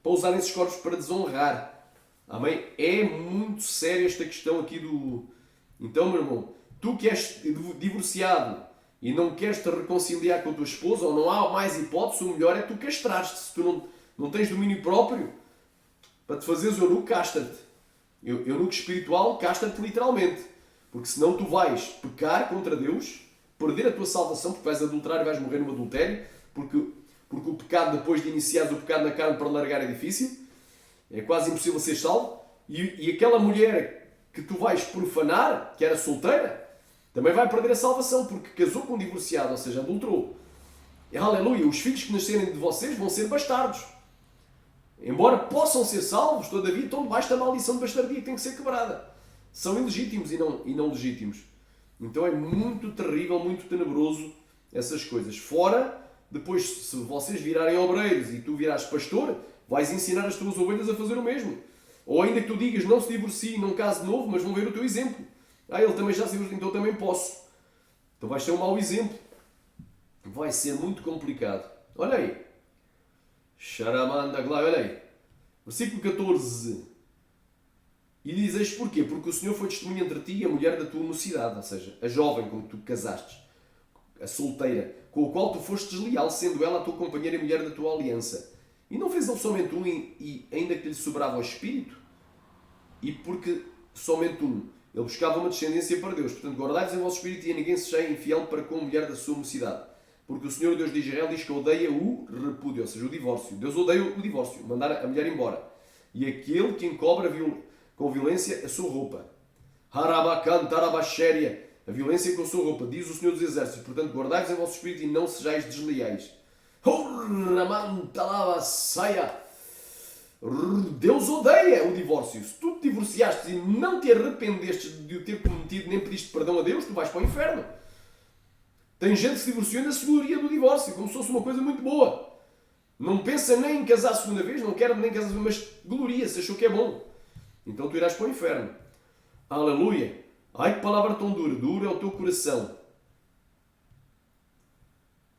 usarem esses corpos para desonrar. Amém? É muito séria esta questão aqui do... Então, meu irmão, tu que és divorciado e não queres te reconciliar com a tua esposa, ou não há mais hipótese, o melhor é tu castrares-te. Se tu não tens domínio próprio para te fazeres eunuco, castra-te. Eunuco espiritual, castra-te literalmente. Porque senão tu vais pecar contra Deus, perder a tua salvação, porque vais adulterar e vais morrer no adultério, porque o pecado, depois de iniciares o pecado na carne, para largar é difícil. É quase impossível ser salvo. E aquela mulher que tu vais profanar, que era solteira, também vai perder a salvação, porque casou com um divorciado, ou seja, adulterou. E, aleluia, os filhos que nascerem de vocês vão ser bastardos. Embora possam ser salvos, todavia estão debaixo da maldição de bastardia que tem que ser quebrada. São ilegítimos e não legítimos. Então é muito terrível, muito tenebroso essas coisas. Fora, depois, se vocês virarem obreiros e tu virares pastor, vais ensinar as tuas ovelhas a fazer o mesmo. Ou ainda que tu digas, não se divorcie, não case de novo, mas vão ver o teu exemplo. Ele também já se divorciou, então eu também posso. Então vais ser um mau exemplo. Vai ser muito complicado. Olha aí. Charamanda Glai, olha aí. Versículo 14. E dizes porquê? Porque o Senhor foi testemunha entre ti e a mulher da tua mocidade, ou seja, a jovem com que tu casaste, a solteira, com a qual tu foste desleal, sendo ela a tua companheira e mulher da tua aliança. E não fez ele somente um, e ainda que lhe sobrava o espírito, e porque somente um, ele buscava uma descendência para Deus. Portanto, guardai-vos em vosso espírito e a ninguém seja infiel para com a mulher da sua mocidade. Porque o Senhor, Deus de Israel, diz que odeia o repúdio, ou seja, o divórcio. Deus odeia o divórcio, mandar a mulher embora. E aquele que encobra com violência a sua roupa. Harabakan, tarabashéria, a violência com a sua roupa, diz o Senhor dos Exércitos. Portanto, guardai-vos em vosso espírito e não sejais desleais. Deus odeia o divórcio. Se tu te divorciaste e não te arrependeste de o ter cometido, nem pediste perdão a Deus, tu vais para o inferno. Tem gente que se divorciou na segurança do divórcio, como se fosse uma coisa muito boa. Não pensa nem em casar a segunda vez, não quer nem casar a segunda vez, mas gloria-se, achou que é bom. Então tu irás para o inferno. Aleluia. Ai, que palavra tão dura. Duro é o teu coração.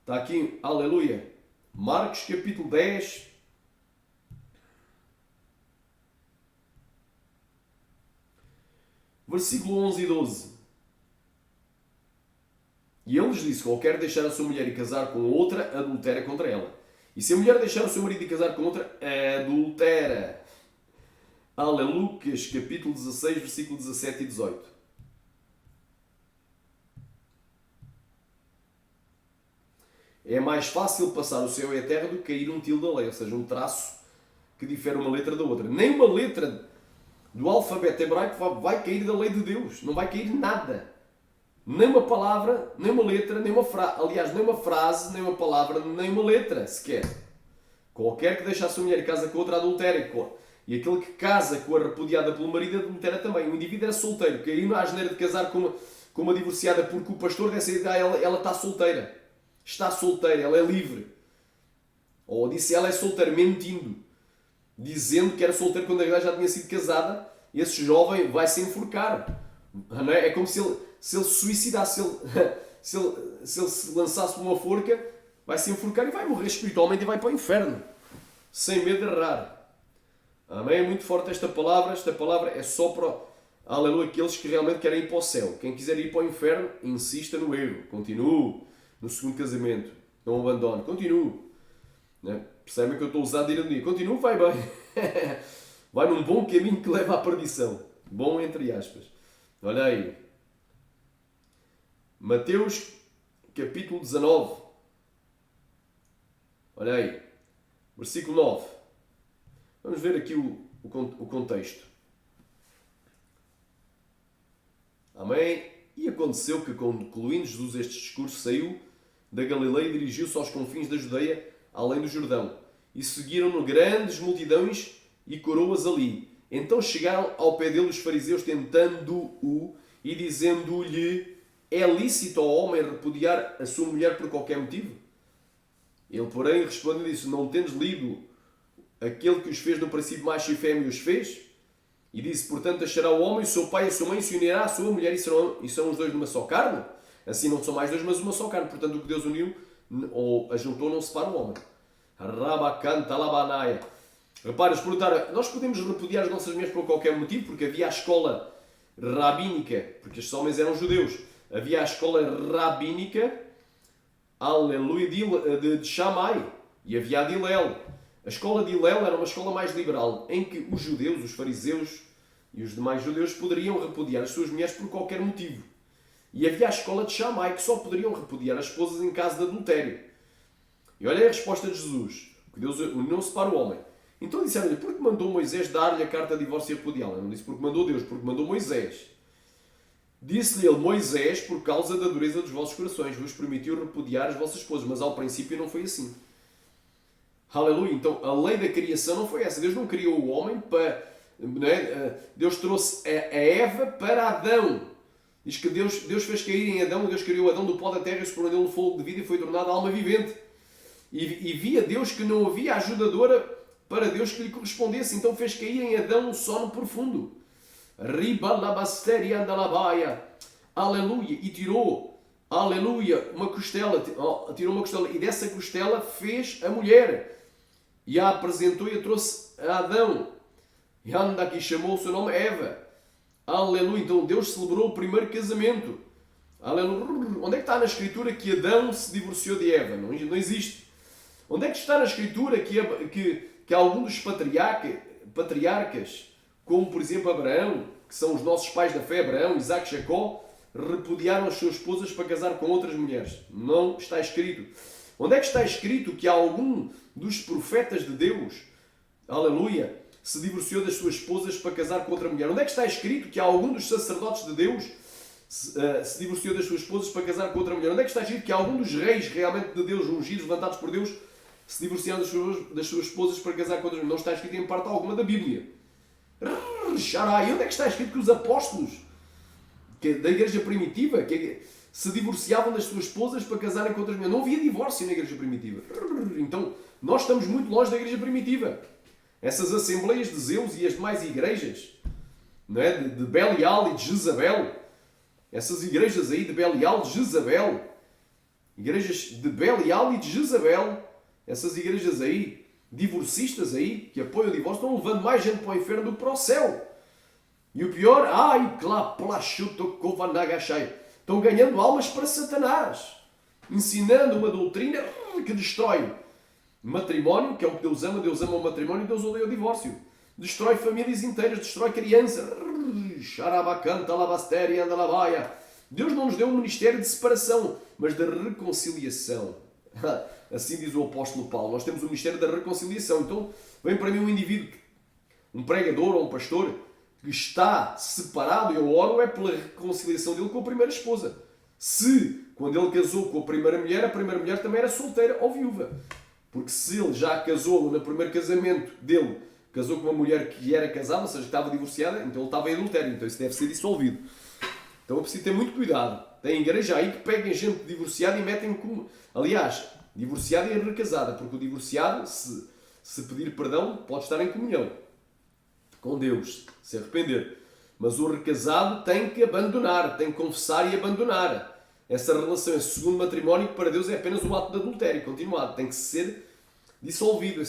Está aqui, aleluia. Marcos capítulo 10. Versículo 11 e 12. E ele lhes disse: qualquer deixar a sua mulher e casar com outra, adultera contra ela. E se a mulher deixar o seu marido e casar com outra, adultera. Lucas capítulo 16, versículo 17 e 18. É mais fácil passar o céu e a terra do que cair um til da lei, ou seja, um traço que difere uma letra da outra. Nem uma letra do alfabeto hebraico vai cair da lei de Deus. Não vai cair nada. Nem uma palavra, nem uma letra, nem uma frase. Aliás, nem uma frase, nem uma palavra, nem uma letra sequer. Qualquer que deixe a sua mulher e casa com outra adultéria. E aquele que casa com a repudiada pelo marido adultera também. O indivíduo era solteiro, que aí não há geneira de casar com uma divorciada, porque o pastor dessa ideia, ela está solteira. Está solteira, ela é livre. Ou disse ela é solteira, mentindo. Dizendo que era solteiro quando a mulher já tinha sido casada. Esse jovem vai se enforcar. Não é? É como se ele se suicidasse, se ele se lançasse por uma forca, vai se enforcar e vai morrer espiritualmente e vai para o inferno. Sem medo de errar. Amém? É muito forte esta palavra. Esta palavra é só para, aleluia, aqueles que realmente querem ir para o céu. Quem quiser ir para o inferno, insista no erro. Continue no segundo casamento. Não abandone. Continue. Né? Percebem que eu estou a usar de ironia. Continue, vai bem. Vai num bom caminho que leva à perdição. Bom entre aspas. Olha aí. Mateus capítulo 19. Olha aí. Versículo 9. Vamos ver aqui o contexto. Amém? E aconteceu que, concluindo Jesus este discurso, saiu da Galileia e dirigiu-se aos confins da Judeia, além do Jordão. E seguiram-no grandes multidões e coroas ali. Então chegaram ao pé dele os fariseus, tentando-o e dizendo-lhe: é lícito ao homem repudiar a sua mulher por qualquer motivo? Ele, porém, respondeu e disse: não tendes lido aquele que os fez no princípio macho e fêmea os fez? E disse: portanto, deixará o homem o seu pai e a sua mãe, se unirá à sua mulher, e são os dois numa só carne? Assim não são mais dois, mas uma só carne. Portanto, o que Deus uniu ou ajuntou não separa o homem. Rabacanta labanaia. Repara, eles perguntaram: nós podemos repudiar as nossas mulheres por qualquer motivo? Porque havia a escola rabínica, porque estes homens eram judeus. Havia a escola rabínica, aleluia, de Shammai. E havia a de Hillel. A escola de Hillel era uma escola mais liberal, em que os judeus, os fariseus e os demais judeus poderiam repudiar as suas mulheres por qualquer motivo. E havia a escola de Shammai, que só poderiam repudiar as esposas em caso de adultério. E olha a resposta de Jesus, que Deus uniu-se para o homem. Então disseram-lhe: porque mandou Moisés dar-lhe a carta de divórcio e repudiá-la? Não disse porque mandou Deus, porque mandou Moisés. Disse-lhe ele: Moisés, por causa da dureza dos vossos corações, vos permitiu repudiar as vossas esposas. Mas ao princípio não foi assim. Aleluia. Então a lei da criação não foi essa. Deus não criou o homem para... Não é? Deus trouxe a Eva para Adão. Diz que Deus fez cair em Adão, Deus criou Adão do pó da terra, espremeu no fogo de vida e foi tornado alma vivente. E via Deus que não havia ajudadora para Deus que lhe correspondesse. Então fez cair em Adão um sono profundo. Ribalabastéria andalabaia. Aleluia. E tirou, aleluia, uma costela. Tirou uma costela. E dessa costela fez a mulher. E a apresentou e a trouxe a Adão. E anda aqui, chamou o seu nome Eva. Aleluia. Então Deus celebrou o primeiro casamento. Aleluia. Onde é que está na Escritura que Adão se divorciou de Eva? Não existe. Onde é que está na Escritura que algum dos patriarcas, como por exemplo Abraão, que são os nossos pais da fé, Abraão, Isaac e Jacó, repudiaram as suas esposas para casar com outras mulheres? Não está escrito. Onde é que está escrito que algum dos profetas de Deus, aleluia, se divorciou das suas esposas para casar com outra mulher? Onde é que está escrito que algum dos sacerdotes de Deus se divorciou das suas esposas para casar com outra mulher? Onde é que está escrito que algum dos reis realmente de Deus, ungidos, levantados por Deus, se divorciaram das suas esposas para casar com outras mulheres? Não está escrito em parte alguma da Bíblia. Xarai, onde é que está escrito que os apóstolos da igreja primitiva se divorciavam das suas esposas para casarem com outras mulheres? Não havia divórcio na igreja primitiva. Então, nós estamos muito longe da igreja primitiva. Essas assembleias de Zeus e as demais igrejas, não é? de Belial e de Jezabel, essas igrejas aí de Belial, de Jezabel, igrejas de Belial e de Jezabel, essas igrejas aí, divorcistas aí, que apoiam o divórcio, estão levando mais gente para o inferno do que para o céu. E o pior, estão ganhando almas para Satanás, ensinando uma doutrina que destrói matrimónio, que é o que Deus ama o matrimónio, Deus odeia o divórcio. Destrói famílias inteiras, destrói crianças. Deus não nos deu um ministério de separação, mas de reconciliação. Assim diz o apóstolo Paulo. Nós temos o ministério da reconciliação. Então, vem para mim um indivíduo, um pregador ou um pastor, que está separado, eu oro é pela reconciliação dele com a primeira esposa. Se, quando ele casou com a primeira mulher também era solteira ou viúva. Porque se ele já casou no primeiro casamento dele, casou com uma mulher que era casada, ou seja, que estava divorciada, então ele estava em adultério, então isso deve ser dissolvido. Então é preciso ter muito cuidado. Tem igreja aí que pegam gente divorciada e metem como... Aliás, divorciada e recasada, porque o divorciado, se pedir perdão, pode estar em comunhão com Deus, se arrepender. Mas o recasado tem que abandonar, tem que confessar e abandonar. Essa relação, esse segundo matrimónio, que para Deus é apenas um ato de adultério continuado, tem que ser dissolvido.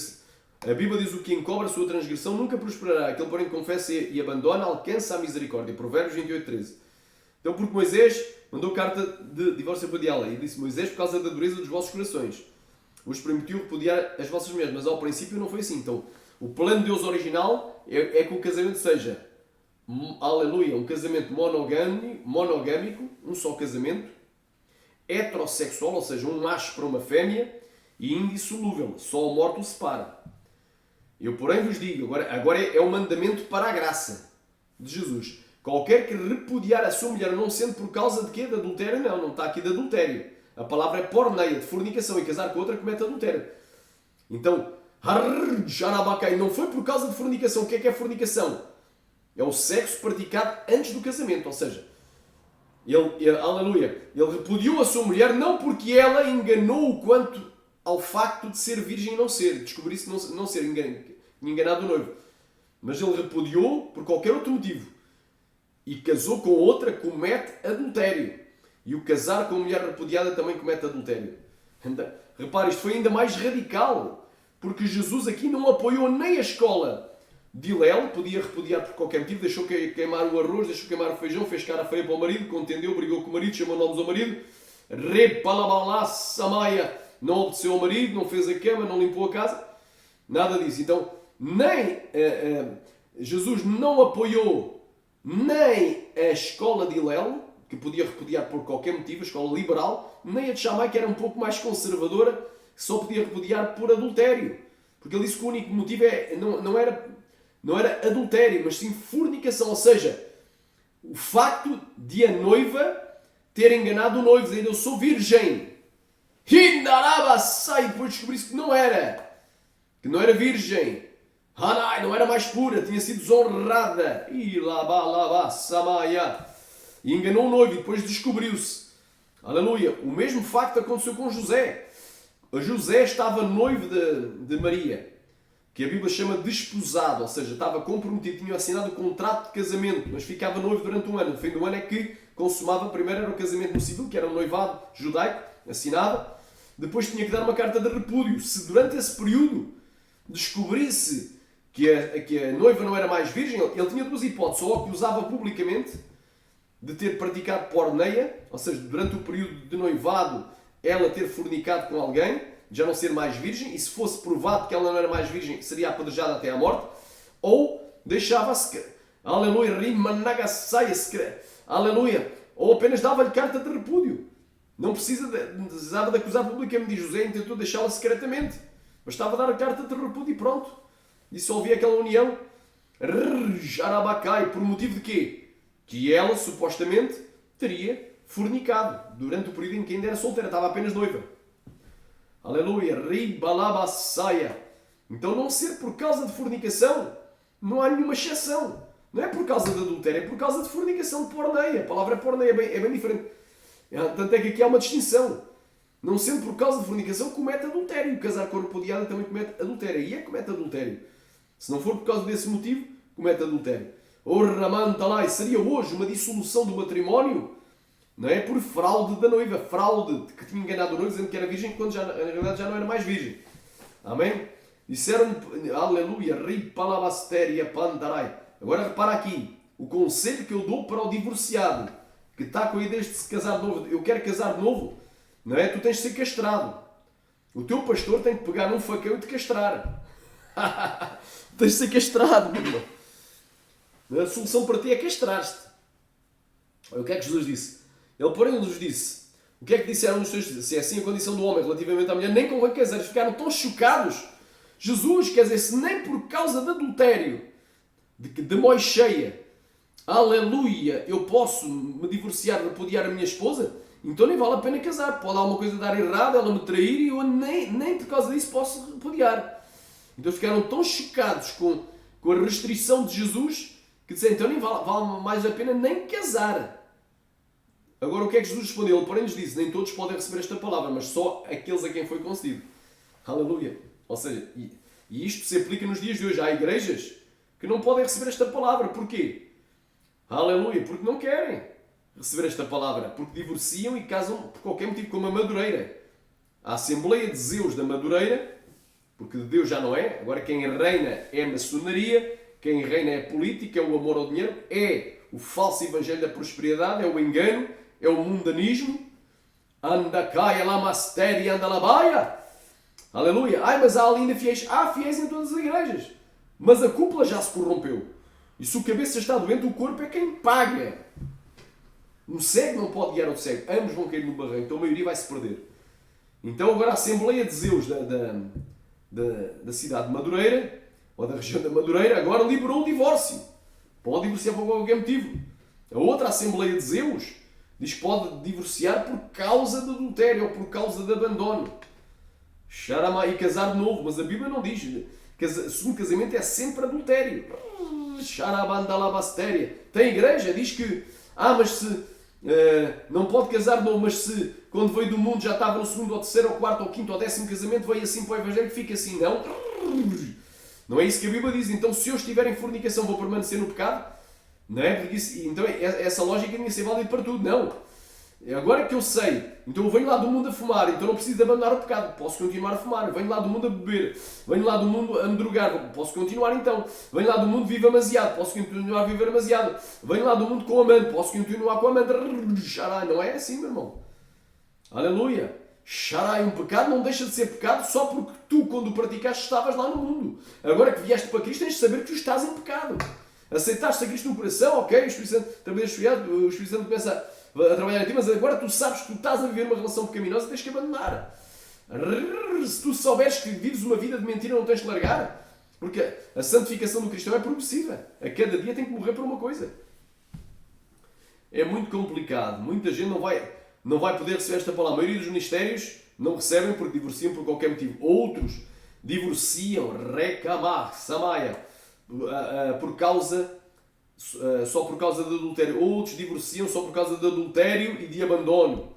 A Bíblia diz: o que encobre a sua transgressão nunca prosperará, aquele porém que confessa e abandona alcança a misericórdia. Provérbios 28:13. Então, porque Moisés mandou carta de divórcio repudiá-la, e disse: Moisés, por causa da dureza dos vossos corações, vos permitiu repudiar as vossas mulheres. Mas ao princípio não foi assim. Então, o plano de Deus original é que o casamento seja, aleluia, um casamento monogâmico, um só casamento, heterossexual, ou seja, um macho para uma fêmea, e indissolúvel, só a morte o separa. Eu, porém, vos digo, agora é o mandamento para a graça de Jesus. Qualquer que repudiar a sua mulher, não sendo por causa de quê? De adultério, não está aqui de adultério. A palavra é porneia, de fornicação, e casar com outra comete adultério. Então, não foi por causa de fornicação. O que é fornicação? É o sexo praticado antes do casamento, ou seja, aleluia, ele repudiou a sua mulher não porque ela enganou-o quanto ao facto de ser virgem e não ser, descobrisse não ser enganado o noivo, mas ele repudiou por qualquer outro motivo e casou com outra, comete adultério. E o casar com a mulher repudiada também comete adultério. Repare, isto foi ainda mais radical, porque Jesus aqui não apoiou nem a escola de Hillel, podia repudiar por qualquer motivo, deixou queimar o arroz, deixou queimar o feijão, fez cara feia para o marido, contendeu, brigou com o marido, chamou nomes ao marido, repalabalá, samaia, não obedeceu ao marido, não fez a cama, não limpou a casa, nada disso. Então, nem Jesus não apoiou nem a escola de Hillel, que podia repudiar por qualquer motivo, a escola liberal, nem a de Shammai, que era um pouco mais conservadora, que só podia repudiar por adultério. Porque ele disse que o único motivo não era adultério, mas sim fornicação. Ou seja, o facto de a noiva ter enganado o noivo, dizendo: eu sou virgem. E depois descobriu-se que não era virgem. Hanai, não era mais pura, tinha sido desonrada. E samaya. E enganou o noivo, e depois descobriu-se. Aleluia. O mesmo facto aconteceu com José. José estava noivo de Maria, que a Bíblia chama desposado, ou seja, estava comprometido, tinha assinado o contrato de casamento, mas ficava noivo durante um ano. No fim do ano é que consumava. Primeiro era o casamento no civil, que era um noivado judaico, assinava. Depois tinha que dar uma carta de repúdio. Se durante esse período descobrisse que a noiva não era mais virgem, ele tinha duas hipóteses: ou que usava publicamente de ter praticado porneia, ou seja, durante o período de noivado ela ter fornicado com alguém, já não ser mais virgem, e se fosse provado que ela não era mais virgem, seria apedrejada até à morte, ou deixava-se, aleluia, aleluia, ou apenas dava-lhe carta de repúdio. Não precisava de acusar publicamente. Diz: José intentou deixá-la secretamente, mas estava a dar a carta de repúdio e pronto, dissolvia aquela união. Por motivo de quê? Que ela supostamente teria fornicado durante o período em que ainda era solteira, estava apenas noiva. Aleluia, ribalabassaia. Então, não ser por causa de fornicação, não há nenhuma exceção. Não é por causa de adultério, é por causa de fornicação, de porneia. A palavra porneia é bem diferente. Tanto é que aqui há uma distinção. Não sendo por causa de fornicação, comete adultério. O casar com a repudiada também comete adultério. E comete adultério. Se não for por causa desse motivo, comete adultério. O Ramantalai seria hoje uma dissolução do matrimónio, não é? Por fraude da noiva. Fraude, que tinha enganado o noivo dizendo que era virgem, quando na realidade já não era mais virgem. Amém? Disseram, aleluia, ripalabasteria pandarai. Agora repara aqui, o conselho que eu dou para o divorciado, que está com a ideia de se casar de novo: eu quero casar de novo, não é? Tu tens de ser castrado. O teu pastor tem que pegar num facão e te castrar. Tens de ser castrado, meu irmão. A solução para ti é castrar-te. O que é que Jesus disse? Ele, porém, nos disse: O que é que disseram os textos? Se é assim a condição do homem relativamente à mulher, nem convém que eles ficaram tão chocados. Jesus, quer dizer, se nem por causa de adultério, de mão cheia, aleluia, eu posso me divorciar, repudiar a minha esposa, então nem vale a pena casar. Pode alguma coisa dar errado, ela me trair e eu nem por causa disso posso repudiar. Então ficaram tão chocados com a restrição de Jesus que disseram, então nem vale mais a pena nem casar. Agora o que é que Jesus respondeu? Ele porém nos disse, nem todos podem receber esta palavra, mas só aqueles a quem foi concedido. Aleluia. Ou seja, e isto se aplica nos dias de hoje. Há igrejas que não podem receber esta palavra. Porquê? Aleluia. Porque não querem receber esta palavra. Porque divorciam e casam por qualquer motivo, como a Madureira. A Assembleia de Zeus da Madureira, porque de Deus já não é. Agora quem reina é a maçonaria, quem reina é a política, é o amor ao dinheiro, é o falso evangelho da prosperidade, é o engano, é o mundanismo. Anda caia lá mastéria, anda lá baia. Aleluia. Ai, mas há ali ainda fiéis. Há fiéis em todas as igrejas. Mas a cúpula já se corrompeu. E se o cabeça está doente, o corpo é quem paga. Um cego não pode guiar outro cego. Ambos vão cair no barranco. Então a maioria vai se perder. Então agora a Assembleia de Zeus da cidade de Madureira, ou da região da Madureira, agora liberou o divórcio. Pode divorciar por qualquer motivo. A outra Assembleia de Zeus diz que pode divorciar por causa de adultério ou por causa de abandono. Xarama, e casar de novo, mas a Bíblia não diz. Segundo casamento é sempre adultério. Xarabandalabastéria. Tem igreja, diz que mas se não pode casar de novo, mas se quando veio do mundo já estava no segundo, ou terceiro, ou quarto, ou quinto, ou 10º casamento, veio assim para o Evangelho, fica assim. Não. Não é isso que a Bíblia diz. Então se eu estiver em fornicação vou permanecer no pecado? Não é? Porque isso, então essa lógica tinha que ser válida para tudo. Não. Agora que eu sei, então eu venho lá do mundo a fumar, então não preciso de abandonar o pecado, posso continuar a fumar. Eu venho lá do mundo a beber, venho lá do mundo a me drogar, posso continuar então. Venho lá do mundo vivo demasiado, posso continuar a viver demasiado. Venho lá do mundo com amante, posso continuar com amante. Xarai, não é assim, meu irmão. Aleluia. Xarai, um pecado não deixa de ser pecado só porque tu, quando o praticaste, estavas lá no mundo. Agora que vieste para Cristo, tens de saber que tu estás em pecado. Aceitaste a Cristo no coração, ok, o Espírito Santo também o Espírito Santo começa a trabalhar em ti, mas agora tu sabes que tu estás a viver uma relação pecaminosa e tens que abandonar. Se tu souberes que vives uma vida de mentira, não tens de largar. Porque a santificação do cristão é progressiva. A cada dia tem que morrer por uma coisa. É muito complicado. Muita gente não vai poder receber esta palavra. A maioria dos ministérios não recebem porque divorciam por qualquer motivo. Outros divorciam, recamar, samaia, só por causa de adultério. Outros divorciam só por causa de adultério e de abandono.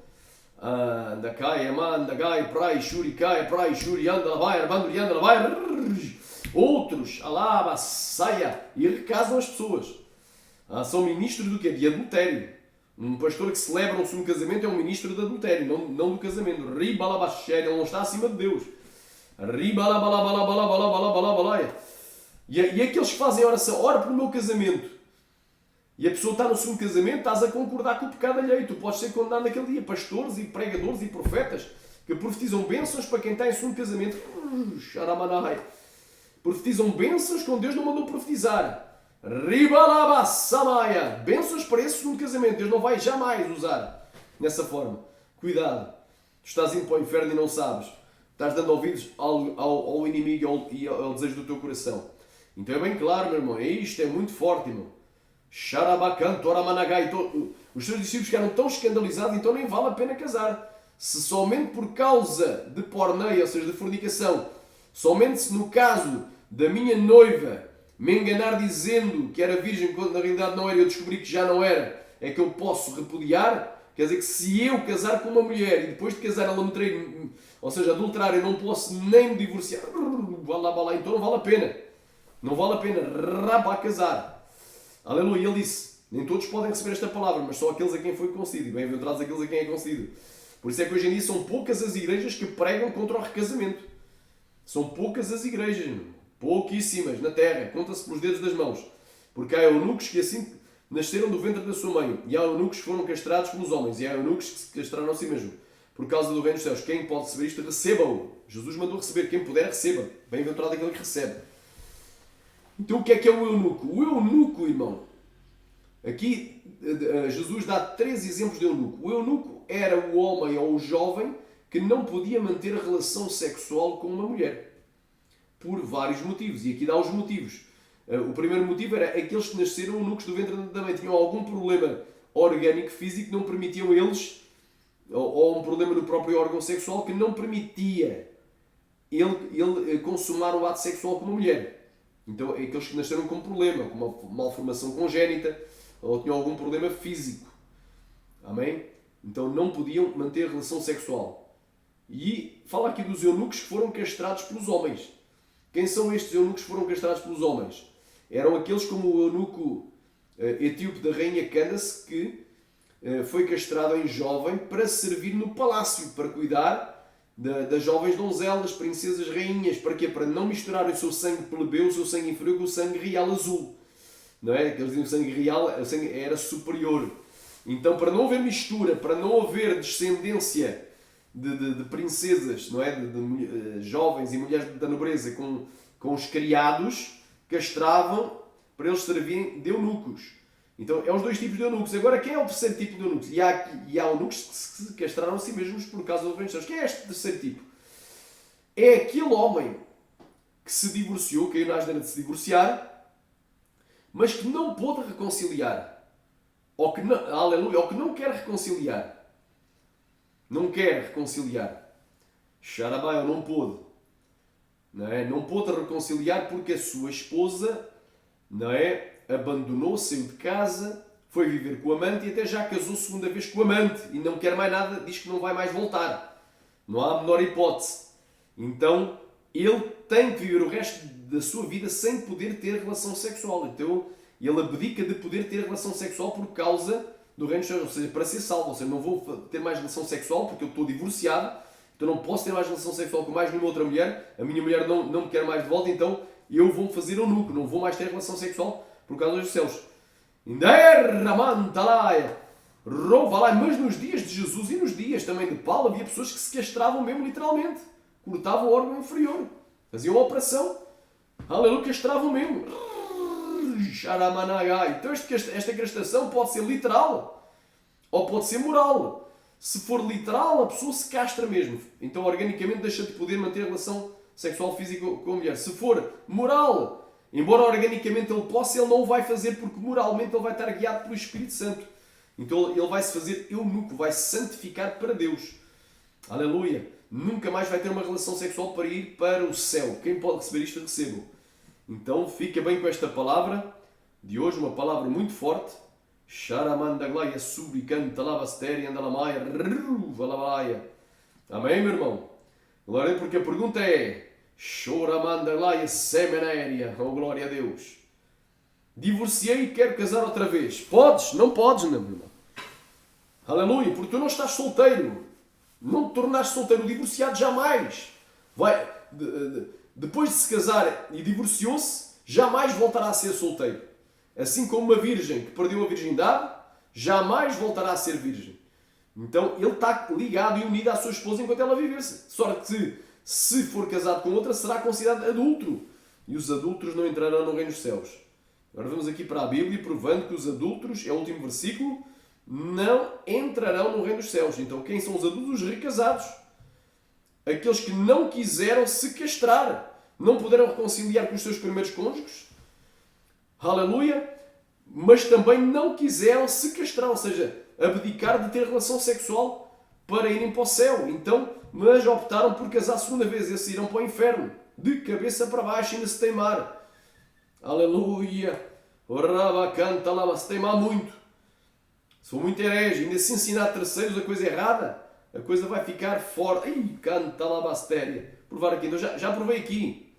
Anda cai, anda gai, prai, shuri, cai, prai, shuri, anda vai, arbando e anda vai. Outros, alaba, saia, e recasam as pessoas. São ministros do quê? De adultério. Um pastor que celebra um segundo casamento é um ministro de adultério, não do casamento. Ribalabaxéria, ele não está acima de Deus. Ribalabalabalabalabalabalabalabalaia. E aqueles que fazem oração, ora pelo meu casamento, e a pessoa está no segundo casamento, estás a concordar com o pecado alheio. Tu podes ser condenado naquele dia. Pastores e pregadores e profetas que profetizam bênçãos para quem está em segundo casamento. Profetizam bênçãos quando Deus não mandou profetizar. Ribalabassamaya. Bênçãos para esse segundo casamento. Deus não vai jamais usar nessa forma. Cuidado. Tu estás indo para o inferno e não sabes. Estás dando ouvidos ao inimigo e ao desejo do teu coração. Então é bem claro, meu irmão. Isto é muito forte, irmão. Os seus discípulos ficaram tão escandalizados, então nem vale a pena casar. Se somente por causa de porneia, ou seja, de fornicação, somente se no caso da minha noiva me enganar dizendo que era virgem quando na realidade não era, eu descobri que já não era, é que eu posso repudiar. Quer dizer que se eu casar com uma mulher e depois de casar ela me trair, ou seja, adulterar, eu não posso nem me divorciar, então não vale a pena. Não vale a pena casar. Aleluia, ele disse, nem todos podem receber esta palavra, mas só aqueles a quem foi concedido. Bem-aventurados aqueles a quem é concedido. Por isso é que hoje em dia são poucas as igrejas que pregam contra o recasamento. São poucas as igrejas, pouquíssimas na terra, conta-se pelos dedos das mãos. Porque há eunucos que assim nasceram do ventre da sua mãe, e há eunucos que foram castrados pelos homens, e há eunucos que se castraram a si mesmo. Por causa do reino dos céus, quem pode receber isto, receba-o. Jesus mandou receber, quem puder, receba. Bem-aventurado aquele que recebe. Então o que é o eunuco? O eunuco, irmão, Aqui Jesus dá 3 exemplos de eunuco. O eunuco era o homem ou o jovem que não podia manter relação sexual com uma mulher. Por vários motivos. E aqui dá os motivos. O primeiro motivo era aqueles que nasceram eunucos do ventre da mãe. Tinham algum problema orgânico, físico, que não permitiam eles, ou um problema no próprio órgão sexual, que não permitia ele consumar o ato sexual com uma mulher. Então, aqueles que nasceram com problema, com uma malformação congénita, ou tinham algum problema físico. Amém? Então, não podiam manter relação sexual. E fala aqui dos eunucos que foram castrados pelos homens. Quem são estes eunucos que foram castrados pelos homens? Eram aqueles como o eunuco etíope da rainha Candace, que foi castrado em jovem para servir no palácio, para cuidar das jovens donzelas, princesas, rainhas. Para quê? Para não misturar o seu sangue plebeu, o seu sangue inferior, com o sangue real azul. Não é? Eles diziam que o sangue real era superior. Então, para não haver mistura, para não haver descendência de princesas, não é? De jovens e mulheres da nobreza com os criados, castravam para eles servirem de eunucos. Então, é os 2 tipos de eunucos. Agora, quem é o terceiro tipo de eunucos? E há eunucos que se castraram a si mesmos por causa do reino de Deus. Quem é este terceiro tipo? É aquele homem que se divorciou, caiu na asneira de se divorciar, mas que não pôde reconciliar. Ou que não, aleluia, ou que não quer reconciliar. Não quer reconciliar. Xarabai, não pôde. Não é? Não pôde reconciliar porque a sua esposa, não é? Abandonou, saiu de casa, foi viver com o amante e até já casou segunda vez com o amante e não quer mais nada, diz que não vai mais voltar. Não há a menor hipótese. Então, ele tem que viver o resto da sua vida sem poder ter relação sexual. Então, ele abdica de poder ter relação sexual por causa do reino de Deus, ou seja, para ser salvo. Ou seja, não vou ter mais relação sexual porque eu estou divorciado, então não posso ter mais relação sexual com mais nenhuma outra mulher, a minha mulher não me quer mais de volta, então eu vou fazer eunuco, não vou mais ter relação sexual por causa dos céus. Mas nos dias de Jesus e nos dias também de Paulo havia pessoas que se castravam mesmo literalmente. Cortavam o órgão inferior. Faziam uma operação. Aleluia, castravam mesmo. Então esta castração pode ser literal ou pode ser moral. Se for literal, a pessoa se castra mesmo. Então organicamente deixa de poder manter relação sexual física com a mulher. Se for moral, embora organicamente ele possa, ele não o vai fazer porque moralmente ele vai estar guiado pelo Espírito Santo. Então ele vai se fazer eunuco, vai se santificar para Deus. Aleluia. Nunca mais vai ter uma relação sexual para ir para o céu. Quem pode receber isto, receba. Então fica bem com esta palavra de hoje, uma palavra muito forte. Sharamandaglaia subicanta lavasteria andalamaia ruvalavaia. Amém, meu irmão? Glória, porque a pergunta é: Choramandaglaia semenéria. Oh, glória a Deus. Divorciei e quero casar outra vez. Podes? Não podes, não, meu irmão. Aleluia, porque tu não estás solteiro. Não te tornaste solteiro. O divorciado jamais vai, depois de se casar e divorciou-se, jamais voltará a ser solteiro. Assim como uma virgem que perdeu a virgindade, jamais voltará a ser virgem. Então ele está ligado e unido à sua esposa enquanto ela viver-se. Sorte que, se for casado com outra, será considerado adúltero. E os adúlteros não entrarão no reino dos céus. Agora vamos aqui para a Bíblia, provando que os adúlteros, é o último versículo, não entrarão no reino dos céus. Então quem são os adúlteros? Os recasados. Aqueles que não quiseram se castrar. Não puderam reconciliar com os seus primeiros cônjuges. Aleluia. Mas também não quiseram se castrar. Ou seja, abdicar de ter relação sexual para irem para o céu. Então, mas optaram por casar a segunda vez. Esses irão para o inferno. De cabeça para baixo, ainda se teimar. Aleluia. Canta lá, se teimar muito. Se for muito herege, ainda se ensinar a terceiros a coisa errada, a coisa vai ficar fora. Ai, canta lá, bastéria. Provar aqui. Então já provei aqui.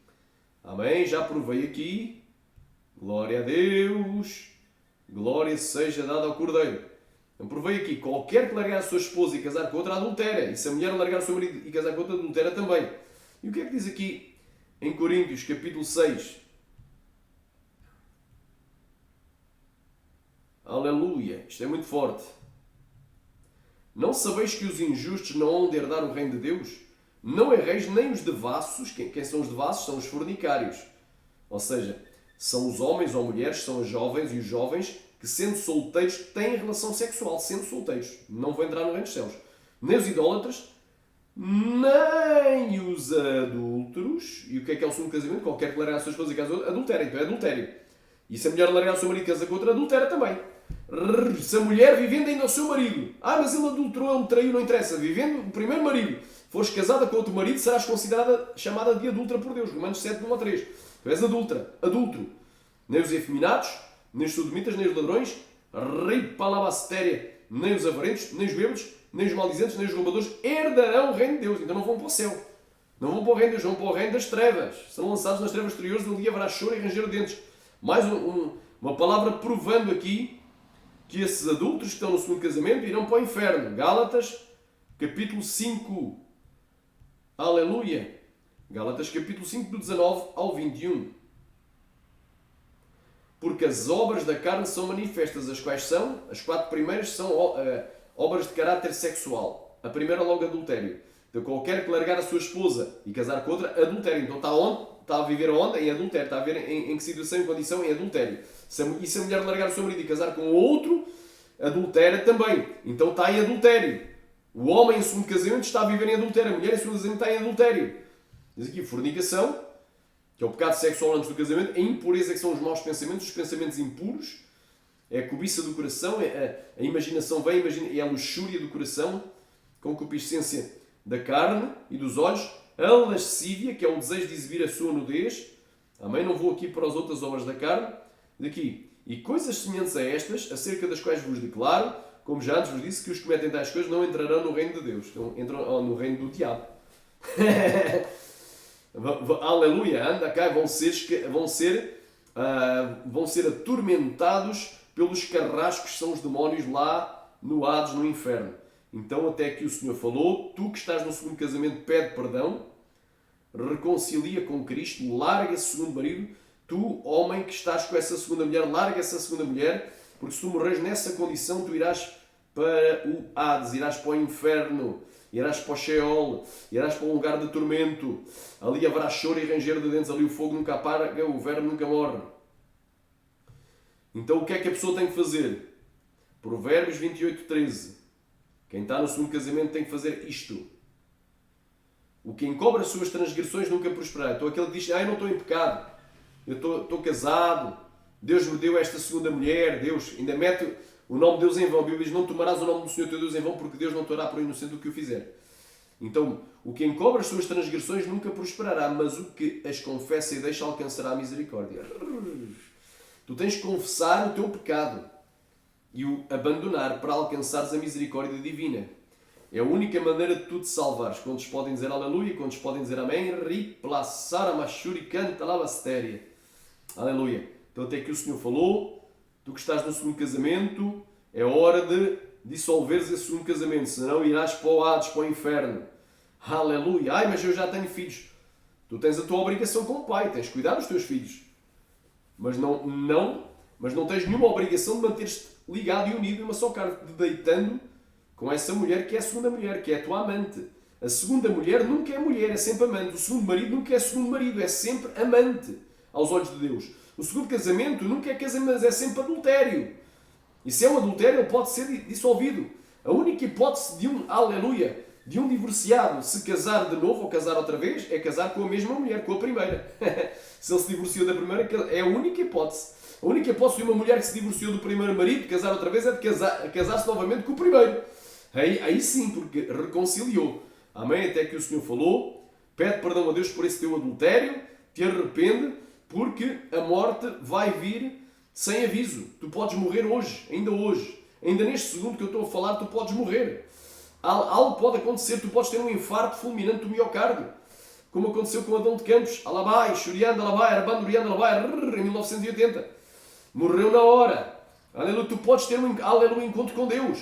Amém? Já provei aqui. Glória a Deus. Glória seja dada ao Cordeiro. Então provei aqui. Qualquer que largar a sua esposa e casar com outra, adultera. E se a mulher largar o seu marido e casar com outra, adultera também. E o que é que diz aqui em Coríntios, capítulo 6? Aleluia. Isto é muito forte. Não sabeis que os injustos não hão de herdar o reino de Deus? Não erreis nem os devassos. Quem são os devassos? São os fornicários. Ou seja, são os homens ou mulheres, são os jovens e os jovens que sendo solteiros têm relação sexual, sendo solteiros. Não vão entrar no reino dos céus. Nem os idólatras, nem os adúlteros. E o que é o segundo casamento? Qualquer que largar a sua esposa e casa adultério. Então é adultério. E se a mulher largar o seu marido e casa com outra, adultera também. Se a mulher vivendo ainda ao seu marido, mas ele adulterou, ele traiu, não interessa, vivendo o primeiro marido, fores casada com outro marido, serás considerada, chamada de adúltera por Deus. Romanos 7, 1 a 3. Tu és adúltera, adúltero. Nem os efeminados, nem os sodomitas, nem os ladrões, ripalabastéria, nem os avarentos, nem os bêbados, nem os maldizentes, nem os roubadores herdarão o reino de Deus. Então não vão para o céu. Não vão para o reino de Deus, vão para o reino das trevas. Serão lançados nas trevas exteriores, onde haverá choro e ranger de dentes. Mais uma palavra provando aqui que esses adúlteros que estão no segundo casamento irão para o inferno. Gálatas, capítulo 5. Aleluia! Gálatas, capítulo 5, do 19 ao 21. Porque as obras da carne são manifestas, as quais são, as 4 primeiras são obras de caráter sexual. A primeira logo adultério. Então qualquer que largar a sua esposa e casar com outra, adultério. Então está onde? Está a viver onde? Em adultério. Está a viver em que situação e condição? Em adultério. E se a mulher largar o seu marido e casar com outro, adultera também. Então está em adultério. O homem em segundo casamento está a viver em adultério. A mulher em segundo casamento está em adultério. Diz aqui, fornicação, que é o pecado sexual antes do casamento. A impureza, que são os maus pensamentos, os pensamentos impuros. É a cobiça do coração, a imaginação vem, é a luxúria do coração, concupiscência da carne e dos olhos. A lascívia, que é o desejo de exibir a sua nudez. Amém? Não vou aqui para as outras obras da carne. Daqui. E coisas semelhantes a estas, acerca das quais vos declaro, como já antes vos disse, que os que cometem tais coisas não entrarão no reino de Deus. Então, entram no reino do diabo. Aleluia! Anda cá, vão ser atormentados pelos carrascos que são os demónios lá no Hades, no inferno. Então, até que o Senhor falou, tu que estás no segundo casamento, pede perdão, reconcilia com Cristo, larga esse segundo marido. Tu, homem que estás com essa segunda mulher, larga essa segunda mulher, porque se tu morres nessa condição, tu irás para o Hades, irás para o inferno, irás para o Sheol, irás para um lugar de tormento. Ali haverá choro e ranger de dentes, ali o fogo nunca apaga, o verme nunca morre. Então o que é que a pessoa tem que fazer? Provérbios 28, 13. Quem está no segundo casamento tem que fazer isto. O que encobre as suas transgressões nunca prosperará. Então aquele que diz, eu não estou em pecado, eu estou casado, Deus me deu esta segunda mulher, Deus ainda mete o nome de Deus em vão. A Bíblia diz, não tomarás o nome do Senhor teu Deus em vão, porque Deus não te dará por inocente do que o fizer. Então, o que encobre as suas transgressões nunca prosperará, mas o que as confessa e deixa alcançará a misericórdia. Tu tens que confessar o teu pecado e o abandonar para alcançares a misericórdia divina. É a única maneira de tu te salvares. Quantos podem dizer aleluia, quantos podem dizer amém, riplaçar a machuri canta lavastéria. Aleluia. Então até que o Senhor falou, tu que estás no segundo casamento, é hora de dissolveres esse segundo casamento, senão irás para o Hades, para o inferno. Aleluia. Mas eu já tenho filhos. Tu tens a tua obrigação como pai, tens de cuidar dos teus filhos. Mas não tens nenhuma obrigação de manter-te ligado e unido em uma só carne, deitando com essa mulher que é a segunda mulher, que é a tua amante. A segunda mulher nunca é mulher, é sempre amante. O segundo marido nunca é segundo marido, é sempre amante aos olhos de Deus. O segundo casamento nunca é casamento, mas é sempre adultério. E se é um adultério, ele pode ser dissolvido. A única hipótese de de um divorciado se casar de novo ou casar outra vez, é casar com a mesma mulher, com a primeira. Se ele se divorciou da primeira, é a única hipótese. A única hipótese de uma mulher que se divorciou do primeiro marido, casar outra vez, é de casar-se novamente com o primeiro. Aí sim, porque reconciliou. Amém? Até que o Senhor falou, pede perdão a Deus por esse teu adultério, te arrepende, porque a morte vai vir sem aviso. Tu podes morrer hoje, ainda neste segundo que eu estou a falar, tu podes morrer. Algo pode acontecer, tu podes ter um infarto fulminante do miocárdio, como aconteceu com Adão de Campos, Alabai, Shurianda, Alabai, Arbandurianda, Alabai, em 1980. Morreu na hora. Aleluia, tu podes ter um encontro com Deus.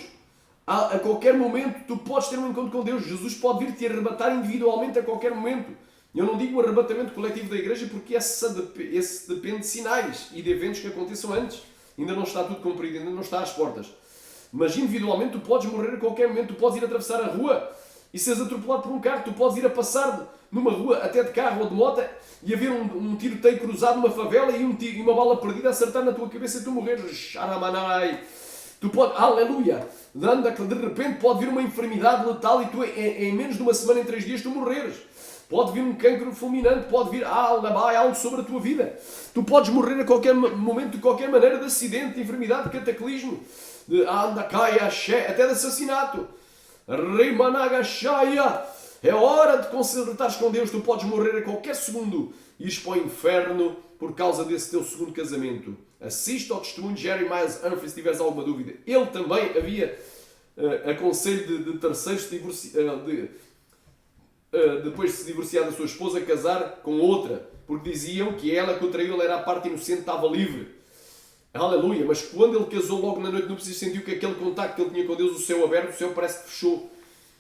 A qualquer momento tu podes ter um encontro com Deus. Jesus pode vir te arrebatar individualmente a qualquer momento. Eu não digo o arrebatamento coletivo da igreja, porque esse depende de sinais e de eventos que aconteçam antes. Ainda não está tudo cumprido, ainda não está às portas. Mas individualmente tu podes morrer a qualquer momento. Tu podes ir atravessar a rua e seres atropelado por um carro. Tu podes ir a passar numa rua, até de carro ou de moto, e haver um tiroteio cruzado numa favela e uma bala perdida acertar na tua cabeça e tu morreres. Sharamanai. Tu pode, aleluia, de repente pode vir uma enfermidade letal e tu em menos de uma semana, em 3 dias, tu morreres. Pode vir um cancro fulminante, pode vir algo sobre a tua vida. Tu podes morrer a qualquer momento, de qualquer maneira, de acidente, de enfermidade, de cataclismo, de até de assassinato. É hora de concertares com Deus. Tu podes morrer a qualquer segundo e ires para o inferno por causa desse teu segundo casamento. Assista ao testemunho de Jerry Miles Humphrey se tiveres alguma dúvida. Ele também havia aconselho de terceiros depois de se divorciar da sua esposa, casar com outra, porque diziam que ela que o traiu, ele era a parte inocente, estava livre. Aleluia, mas quando ele casou logo na noite não núpcias, sentiu que aquele contacto que ele tinha com Deus, o céu aberto, o céu parece que fechou.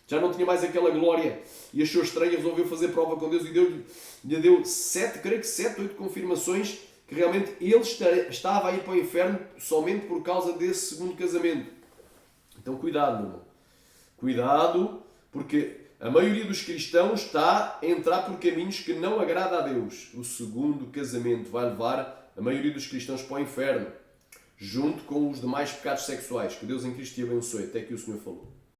Já não tinha mais aquela glória e achou estranho, resolveu fazer prova com Deus e lhe deu 8 confirmações que realmente ele estava a ir para o inferno somente por causa desse segundo casamento. Então cuidado, meu irmão. Cuidado, porque a maioria dos cristãos está a entrar por caminhos que não agrada a Deus. O segundo casamento vai levar a maioria dos cristãos para o inferno, junto com os demais pecados sexuais. Que Deus em Cristo te abençoe. Até que o Senhor falou.